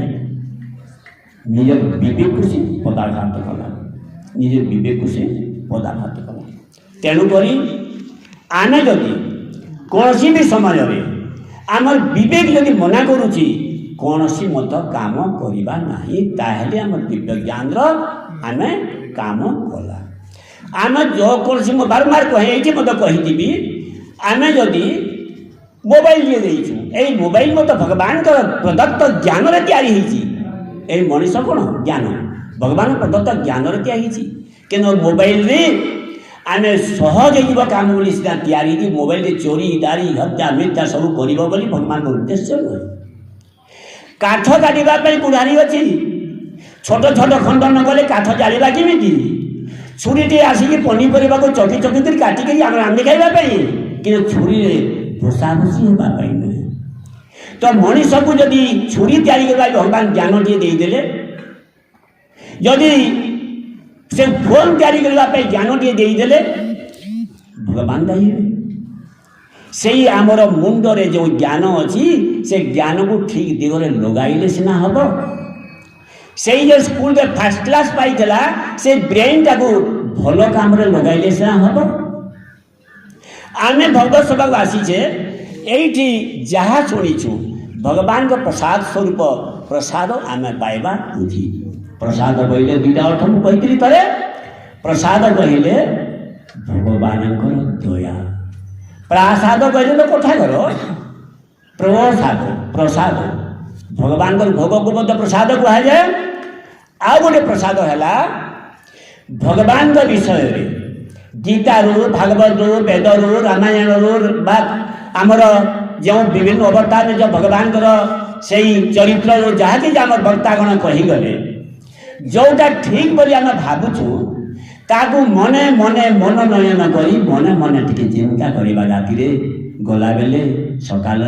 निज विवेक को से पदाघात कला निज विवेक को से पदाघात कला तेणुक आम जदि कौन भी समय आम विवेक जदि मना करुच्ची कौन मत काम करवा नहीं ताहले आम दिव्य ज्ञान आम काम कला आम जो कौन बारंबार कहे मत कही आम जदि मोबाइल ये देचु यही मोबाइल मत भगवान प्रदत्त ज्ञान या मनीष कौन ज्ञान भगवान प्रदत्त ज्ञान कि मोबाइल रे आम सहज हो काम बोली सीधा तैयारी मोबाइल चोरी दारी हत्या मिथ्या सब कर भगवान उद्देश्य नुहे काठ काटापी कुड़ारी अच्छी छोट छोट खंड न गले काठ जाड़ा केमी छुरी आसिक पनीपरिया को चकी चकी कर काटिक रांधि खावाई कि छुरी भूसा भूसी होगापी नुहे तो मनीष को जदि छुरी तैयारी करवा भगवान ज्ञान देदेले जदि से फोन तैयारी करने ज्ञान देदेले भगवान दायी से आमर मुंडरे जो ज्ञान अच्छी से ज्ञान को ठीक दिगरे लगाइले सिना हम से जो स्कूल में फास्ट क्लास पाई से ब्रेन टाको भल काम लगाइले सिना हम आम भगवत सभा को आसीचे ये जहाँ शुणीचु भगवान को प्रसाद स्वरूप प्रसाद आम पाइबा उचित प्रसाद कहले दुईटा अर्थ मुझे थे प्रसाद कहले भगवान दया प्रसाद कहले तो कोठा घर प्रसाद प्रसाद भगवान भोग को मत प्रसाद कह जाए आउ गोटे प्रसाद है भगवान विषय गीता रू भागवत रू वेद रू रामायण रू आमर जो विभिन्न अवतार जो भगवान से चरित्र जहाँ कि आम वक्तागण कहीगले जोटा ठीक बोली आम भावुँ ताकू मने मने मनोनयन करी मने मने टी चिंता करवा राति गला बेले सकाल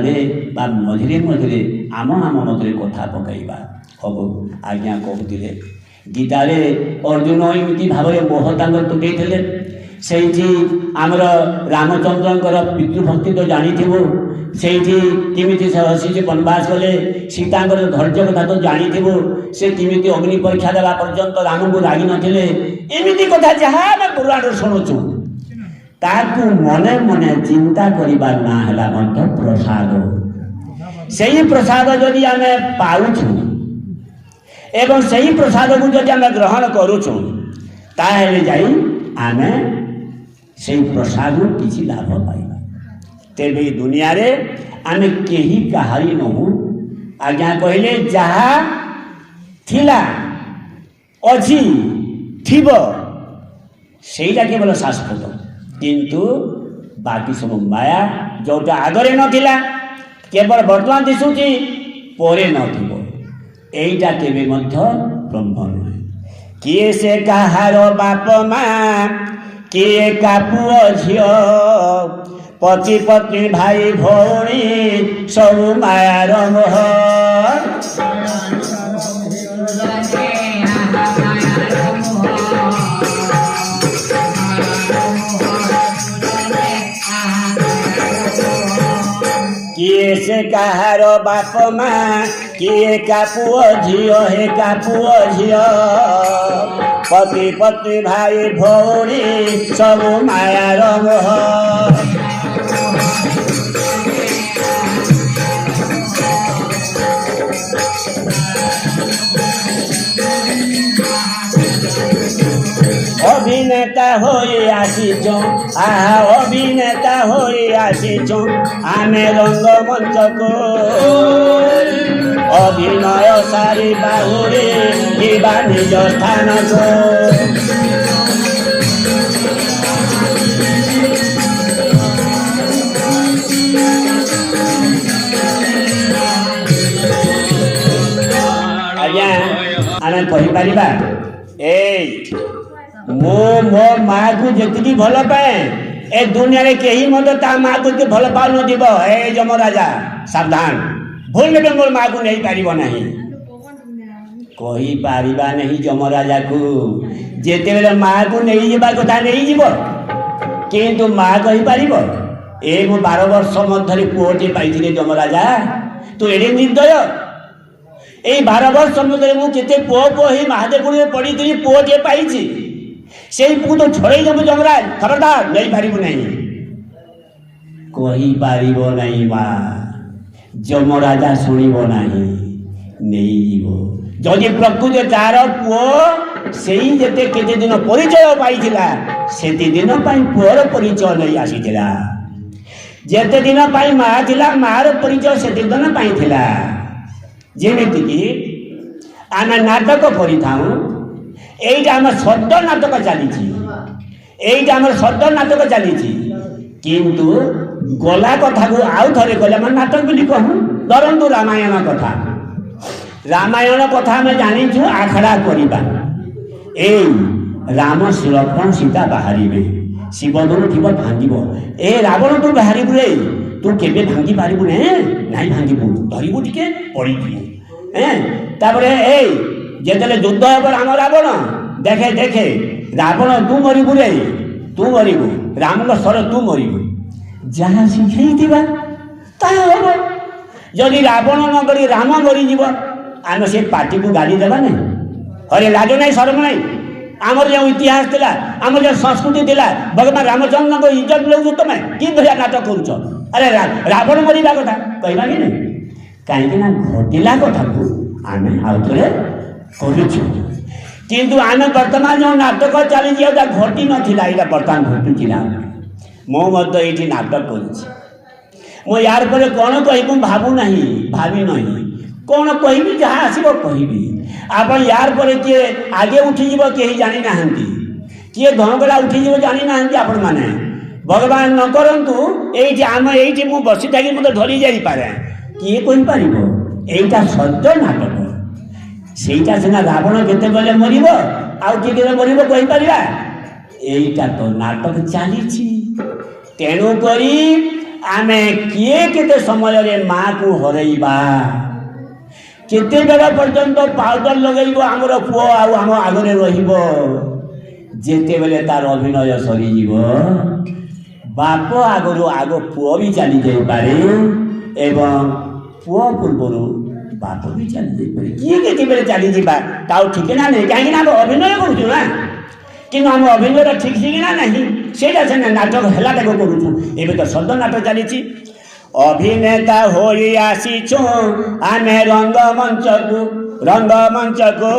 मझे मझे आम आम मधुरे कथा पकईवा हम आज्ञा कहते गीतार अर्जुन एमती भाव मोह तुटे से आमर रामचंद्र पितृभक्ति तो जानी से किमी से हसी से वनवास गले सीता धैर्य कथा तो जानी से किमी अग्नि परीक्षा देवा पर्यंत राम को रागी नथिले एमती कथा जहाँ आम पुराण शुणुचु ताकू मने मने चिंता करिबार ना हला मध्य प्रसाद से प्रसाद जदि आम पाउछु एवं सही प्रसाद को जदि आम ग्रहण करुछु ताहेले जाई आमे से प्रसाद किसी लाभ पाइबा तेरे दुनिया रे आम कहीं कहारी नहु आज्ञा कहले जहाँ थिला अच्छी थिब सेटा केवल शाश्वत किंतु बाकी सब माया जोटा आगरे नथिला केवल वर्तमान दिशुची परे नथिबो एटा केबे मध्य ब्रह्म नुहे किए से कहार बाप माँ किए का पुओ झियो पति पत्नी भाई भौणी सब मायार मोह किए से कहार बाप माँ किए का पुओ झियो हे का पुओ झियो पति पत्नी भाई भौणी सब मायार मोह अभिनेता होई आसीचु आहा अभिनेता होई आसीचु आमे रंगमंच को अभिनय सारी बाहुरे जीवा निज स्थान को आज्ञा आमे कहिपारिबा ए मो मो माँ को जी भल पाए ए दुनिया रे कहीं मत ता माँ को भल पाऊ न ए जम राजा सावधान भूल में मोर माँ को नहीं पार नहीं कही पारिबा नहीं जमराजा को जेते बेले माँ को नहीं जीवा कथा नहीं जीव किंतु माँ कही पार ए मो 12 वर्ष मध्य पुओटे पाई जमराजा तू एडे निर्दय ए 12 वर्ष मध्य मुझे पुओ पुओ ही महादेवपुर पड़ी पुओटे पाई से पुओ तो छड़े देव जमराज खबरदार नहीं पार नहीं कही पार नहीं माँ जमराजा शुणव ना नहीं जीव जदि प्रकृति तार पुओ से जेते केते दिन परिचय पाई से दिन पुअर परिचय नहीं आसी जेते दिन माँ थिला मार परिचय से दिन पाई जेमिति कि आम नाटक करेटा आम शब्द नाटक चली आम शब्द नाटक चली किंतु गला कथा को आउ थे कहले आम नाटक बोली कहूँ धरतु रामायण कथा रामायण कथा आम जानी आखड़ा करवा ए राम लक्ष्मण सीता बाहर शिवदूर थी भांग ए रावण तू बाहर रे तू केवे भांगी पारू ना भांगू धरबू टे पड़ी ए जिते युद्ध हे राम रावण देखे देखे रावण तू मरबू रे तू मरबू राम स्वर तू मरबू जहाँ शिखा हम जदि रावण न कर राम मरीज आम से पार्टी को गाड़ी देवा नहीं अरे लाज नहीं शरम नहीं आमर जो इतिहास थिला आमर जो संस्कृति थिला भगवान रामचंद्र को इज्जत लौ तुम कि भाया नाटक करुच अरे रावण मरवा कथा कहला कि नहीं कहीं घटिला कथा को आम आउ थे करुचु किंतु आम बर्तमान जो नाटक चली घटी नाला बर्तमान घटुला मो ये नाटक कर यार पर कौन कह भावु ना भावी नहीं कौन कहि जहाँ आसो कहि आप यार पर किए आगे उठीज कहीं जानी ना किए धनगला उठीज जानी ना आपण मैंने भगवान न करतु ये आम ये मुझे बसी था मतलब धरी जापे किए कहीपर यहीटा सत्य नाटक सेटा सीना रावण केते बेले मर आते मर कहीपर यहीटा तो नाटक चली तेणुक आम किए केते समय माँ को हरइबा केते बेला पर्यंत पाउडर लगेब आमर पुओ आम आगे रेते बेले तार अभिनय सरीज बाप आगु आग पुओ भी चली जापे एवं पुओ पूर्वर बाप भी चली जापे किए केते बेले चली जावा ठिकना नहीं कहीं आम अभिनय करूँ कि आम अभिनय ठीक ठिकना नहीं से नाटक हेलाटा करूँ एवं तो शब्द नाटक चली अभिनेता हो आसीचु आमे रंगमंच को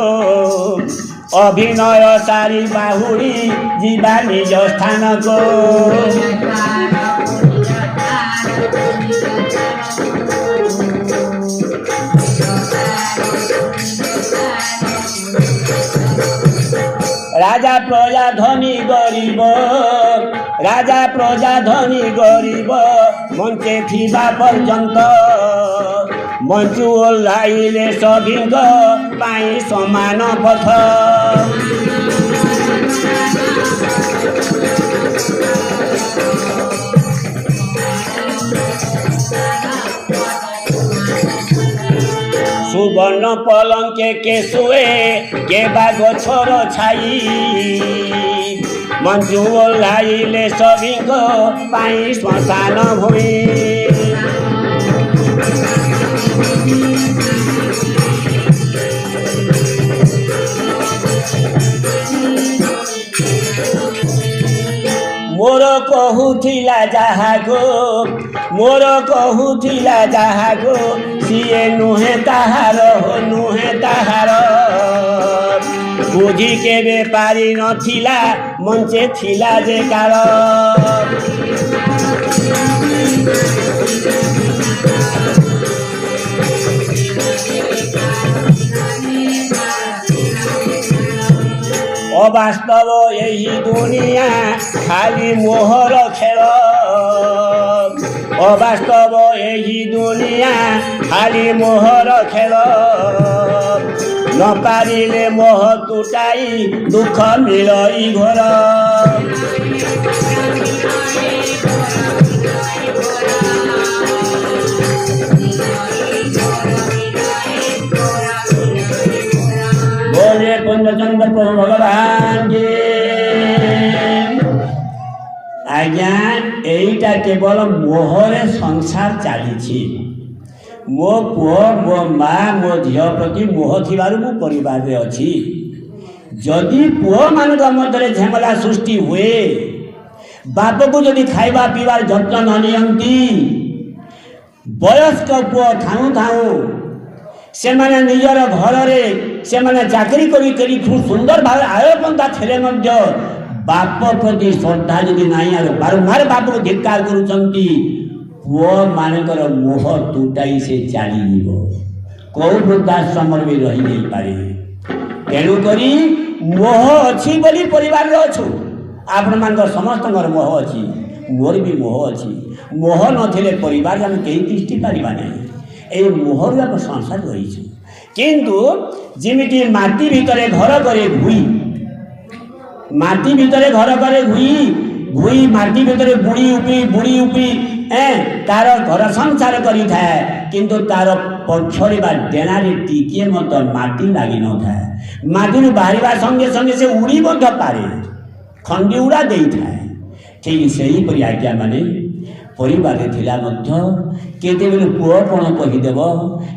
अभिनय सारी बाहुड़ी जीवा निज स्थान को राजा प्रजा धनी गरीब मंचे थिबा पर्यंत मंचु ओह्लाइले सभिंक पाई समान पथ सुवर्ण पलंके के शुए के गछर छाई मंजू ओह्लाइले सभिंक पाई श्मशान भूमि मोर कहूथिला जाहागो सीए नुहे ताहार बुझी के बेपारी नथिला मंचे थिला जे कार अवास्तव यही दुनिया खाली मोहर खेल अवास्तव यही दुनिया खाली मोहर खेल न पारिले मोह तुटाई दुख मिलई घर प्रभु भगवान के आज्ञा एटा केवल मोहरे संसार चली मो पुओ मो माँ मो झील प्रति मोह थिबारु मो परिवार रे अछि जदि पुओ मानक मध्य झेमला सृष्टि हुए बाप को जदि खाइबा पीबार जत्न न नियंती वयस्क पुओ थाऊ थाऊ से माने निजर घर रे से माने चाकरी करी करी खूब सुंदर भाव आय पंथा थेले मध्य बाप प्रति श्रद्धा जदि नाही आरो बारंबार बाप को धिक्कार करूचंती पुओ मानकर मोह तुटाई से चली जीव कौ वृद्धाश्रम भी रही नहीं पारे तेणु करी मोह अच्छी बोली परिवार रे अछु आपण मान समस्त मोह अच्छी मोर भी मोह अच्छी मोह नथिले परिवार हम कहीं तिष्ठि पारिबा नहीं ए मोहर हम संसार रही किंतु जिमिति माटी भितरे घर करे भुई माटी भितरे घर करे भुई भुई माटी भितरे बुड़ी उपी तार घर संसार करी थाए किंतु तार पक्षरे बा डेनारे टिके मत माटी लागी न थाए माटी बाहरिबा संगे संगे से उड़ी मध्य पारे खंडी उड़ा दे थाए ठीक सही परि आज्ञा माने परिवार थिला मध्य केते बेले पुओ कोन कहिदेब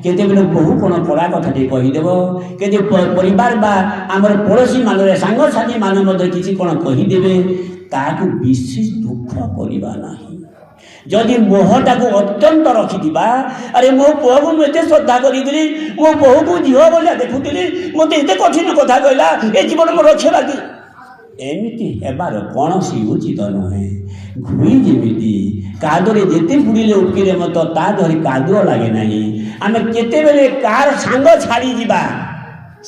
केते बेले बहु कोन पड़ा कथाटी कहिदेब केते परिवार बा हमर पड़ोसी मानरे सांग साथी मान मध्य किछि कोन कहिदेबे ताकू विशेष दुख करिबा नाही जदि मोहटा को अत्यंत रखिदिबा अरे मो पुओ को मते श्रद्धा करिदिली मो बहु को झियो बोले देखुदिली मते एते कठिन कथा कहला ए जीवन मो रखेबा कि एमिति हेबार कोनसी उचित नहे घुई जेमिति कादरे जेते बुड़िले उठकिले मत ता धरि कादुर लागे नाही आमे केते बेले कार सांग छाड़ी जिबा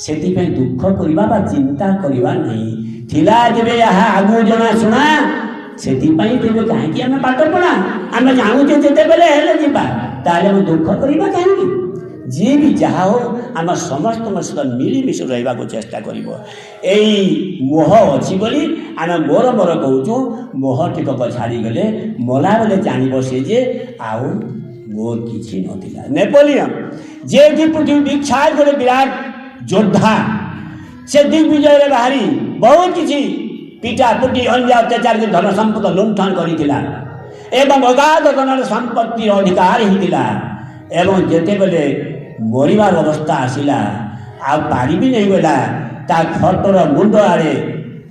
सेति पे दुख करिबा बा चिंता करिबा नहीं थिला जेबे आहा आगु जना सुना सेति पई तेबे काहे कि आमे पाठ पढा आमे जानू जे जेते बेले हेले जिबा ताले हम दुख करिबा काहे कि जे भी जहा हो आम समस्त सहित मिलमिश रहा चेष्टा कर मोह अच्छी बोली आम मोर मोर कहूँ मोह टिकक छाड़ीगले मला बेले जान से जे आउ मोर किसी ना नेपोलियन जे पृथ्वी विख्यात गोटे विराट योद्धा से दिग्विजय बाहरी बहुत किसी पिटा पुटी अन्य अत्याचार की धन संपद लुंठन करथिला एवं अगाध धन संपत्ति अधिकार होता एवं जेते बेले मरिबार अवस्था आसिला आ पारी भी नहीं गला ता खटर मुंड आड़े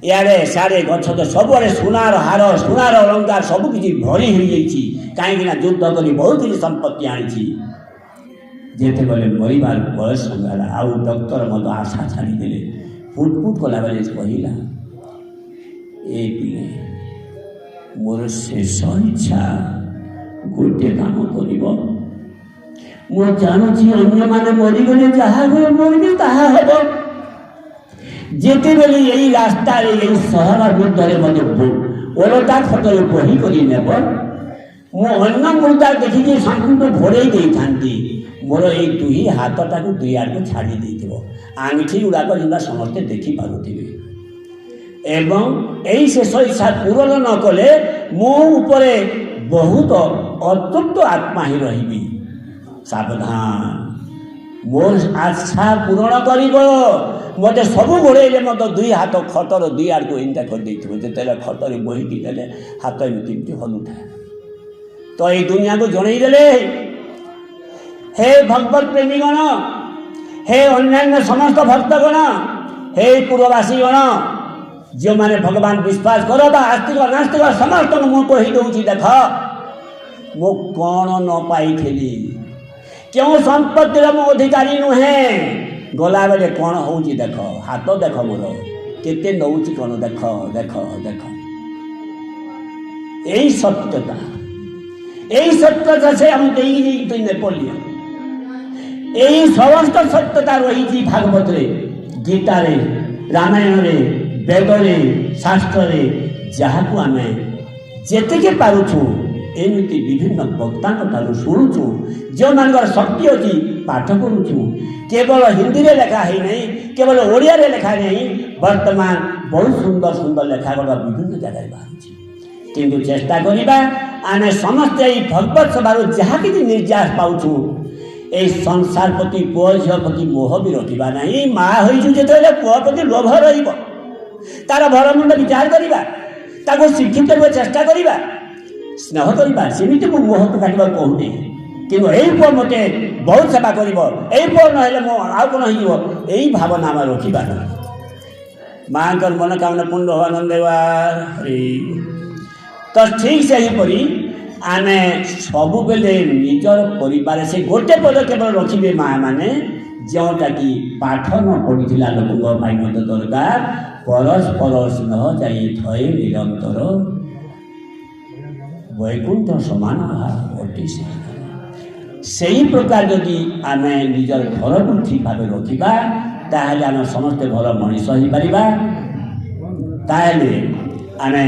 इे सारे गछ तो सबुआड़े सुनार हार सुनार अलंकार सबकि भरी हो कहीं युद्ध कर बहुत किसी संपत्ति आनी जेते बेले मरिबार बयस गला आउ डॉक्टर मत आशा छाड़ीदे फुटफुट कला बेले कहला ए पिले मोर शेष इच्छा गोटे काम कर मो जानुची अन्य माने मरीगले जहाँ हुए मोर भी ताहा हेबो जेते बेले यही रास्ता रे यही सहर विरुद्ध मते ओलटा खतरे बही करी नेब मो अन्य मुर्दा देखिके संपूर्ण भोरे दे थांती मोर ए दुई हाथटा को दुई आड़ छाड़ी देथिबो आंगठी गुड़ाक जिंदा समस्ते देखि पारुथिबे एवं एई शेष इच्छा पूरण न कले मो उपरे बहुत अतृप्त आत्मा ही रहिबी सावधान मोर आशा पूरण कर मत सब घोड़े मत दुई हाथ खटर दुई आड़ को इंटा कर जिते खटर बहीकी देले हाथ एमती हलुथा तो ये दुनिया को जनईदे हे भगवत प्रेमीगण हे अन्य समस्त भक्तगण हे पूर्ववासीगण जो मैंने भगवान विश्वास कर आस्तिक नास्तिक समस्त मुझे कहीदे देख मो कौन न पाई क्यों संपत्तिर मो अधिकारी नुहे गला बेले कौन हो देख हाथ देख मोर केते नौची कौन देख देख देख यही सत्यता से हम नेपोलियन यही समस्त सत्यता रही भागवत रे गीता रे रामायण रे वेद रे शास्त्र रे जहाँ को आम जेतिके पारुछु एमती विभिन्न वक्ता शुणुचु जो मान शक्ति अच्छी पाठ करुचु केवल हिंदी रे लेखा है नहीं केवल ओडिया रे लेखा नहीं वर्तमान बहुत सुंदर सुंदर लेखा गुड़ा विभिन्न जगह बाहर किंतु चेष्टा करिबा आमे समस्त भगवत सभा जहाँ कि निर्यास पाउछु এই ସଂସାର ପ୍ରତି ପୁଅ ଝିଅ ପ୍ରତି ମୋହ ବି ରଖିବା ନାହିଁ। ମା ହୋଇଛୁ ଯେତେବେଳେ ପୁଅ ପ୍ରତି ଲୋଭ ରହିବ, ତାର ଭଲମନ୍ଦ ବିଚାର କରିବା, ତାକୁ ଶିକ୍ଷିତ କରିବାକୁ ଚେଷ୍ଟା କରିବା, ସ୍ନେହ କରିବା। ସେମିତି ମୁଁ ମୋହକୁ କାଟିବାକୁ କହୁନି, କିନ୍ତୁ ଏଇ ପୁଅ ମୋତେ ବହୁତ ସେବା କରିବ, ଏଇ ପୁଅ ନହେଲେ ମୁଁ ଆଉ କ'ଣ ହେଇଯିବ, ଏଇ ଭାବନା ଆମେ ରଖିବା ନାହିଁ। ମାଆଙ୍କର ମନୋକାମନା ପୂର୍ଣ୍ଣ ଆନନ୍ଦ ଦେବା। ତ ଠିକ୍ ସେହିପରି ଆମେ ସବୁବେଳେ ନିଜର ପରିବାର ସେ ଗୋଟେ ପଦ କେବଳ ରଖିବେ ମାଆ ମାନେ, ଯେଉଁଟାକି ପାଠ ନ ପଢ଼ିଥିଲା ଲୋକଙ୍କ ପାଇଁ ମଧ୍ୟ ଦରକାର। ପରସ୍ପର ସ୍ନେହ ଯାଇଥାଏ ନିରନ୍ତର, ବୈକୁଣ୍ଠ ସମାନ ଅଟେ। ସେହି ପ୍ରକାର ଯଦି ଆମେ ନିଜର ଘରକୁ ଠିକ୍ ଭାବେ ରଖିବା, ତାହେଲେ ଆମେ ସମସ୍ତେ ଭଲ ମଣିଷ ହେଇପାରିବା। ତାହେଲେ ଆମେ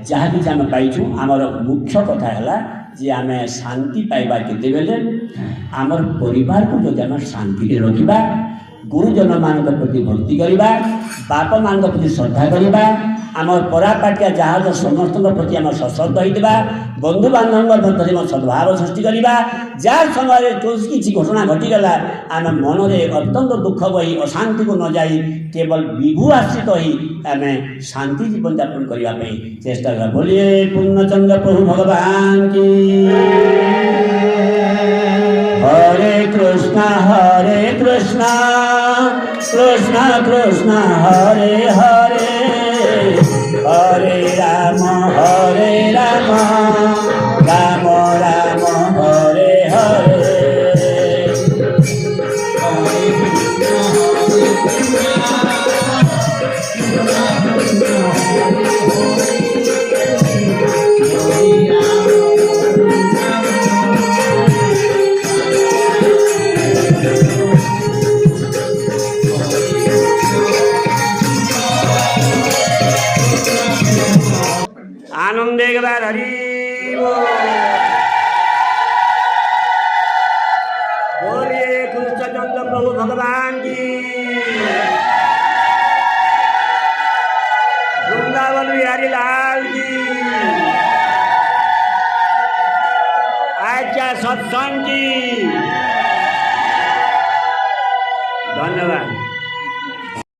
ଯାହା କିଛି ଆମେ ପାଇଛୁ, ଆମର ମୁଖ୍ୟ କଥା ହେଲା ଯେ ଆମେ ଶାନ୍ତି ପାଇବା କେତେବେଳେ ଆମର ପରିବାରକୁ ଯଦି ଆମେ ଶାନ୍ତିରେ ରଖିବା, ଗୁରୁଜନମାନଙ୍କ ପ୍ରତି ଭକ୍ତି କରିବା, ବାପା ମାଆଙ୍କ ପ୍ରତି ଶ୍ରଦ୍ଧା କରିବା, ଆମର ପରାପାଟିଆ ଜାହାଜ ସମସ୍ତଙ୍କ ପ୍ରତି ଆମେ ସଶବ୍ଦ ହୋଇଥିବା, ବନ୍ଧୁବାନ୍ଧବଙ୍କ ମଧ୍ୟରେ ସଦ୍ଭାବ ସୃଷ୍ଟି କରିବା। ଯାହା ସମୟରେ କିଛି ଘଟଣା ଘଟିଗଲା ଆମେ ମନରେ ଅତ୍ୟନ୍ତ ଦୁଃଖ ବହି ଅଶାନ୍ତିକୁ ନ ଯାଇ କେବଳ ବିଭୁ ଆଶ୍ରିତ ହୋଇ ଆମେ ଶାନ୍ତି ଜୀବନଯାପନ କରିବା ପାଇଁ ଚେଷ୍ଟା କରିବା। ବୋଲିଏ ପୂର୍ଣ୍ଣଚନ୍ଦ୍ର ପ୍ରଭୁ ଭଗବାନ କି। ହରେ କୃଷ୍ଣ କୃଷ୍ଣ କୃଷ୍ଣ ହରେ ହରେ, ହରେ ରାମ ରାମ ରାମ ହରେ ହରେ। आनंदे के बाद हरि बोले कृष्णचंद्र प्रभु भगवान की। वृंदावन बिहारी लाल की। आज क्या सत्संग की।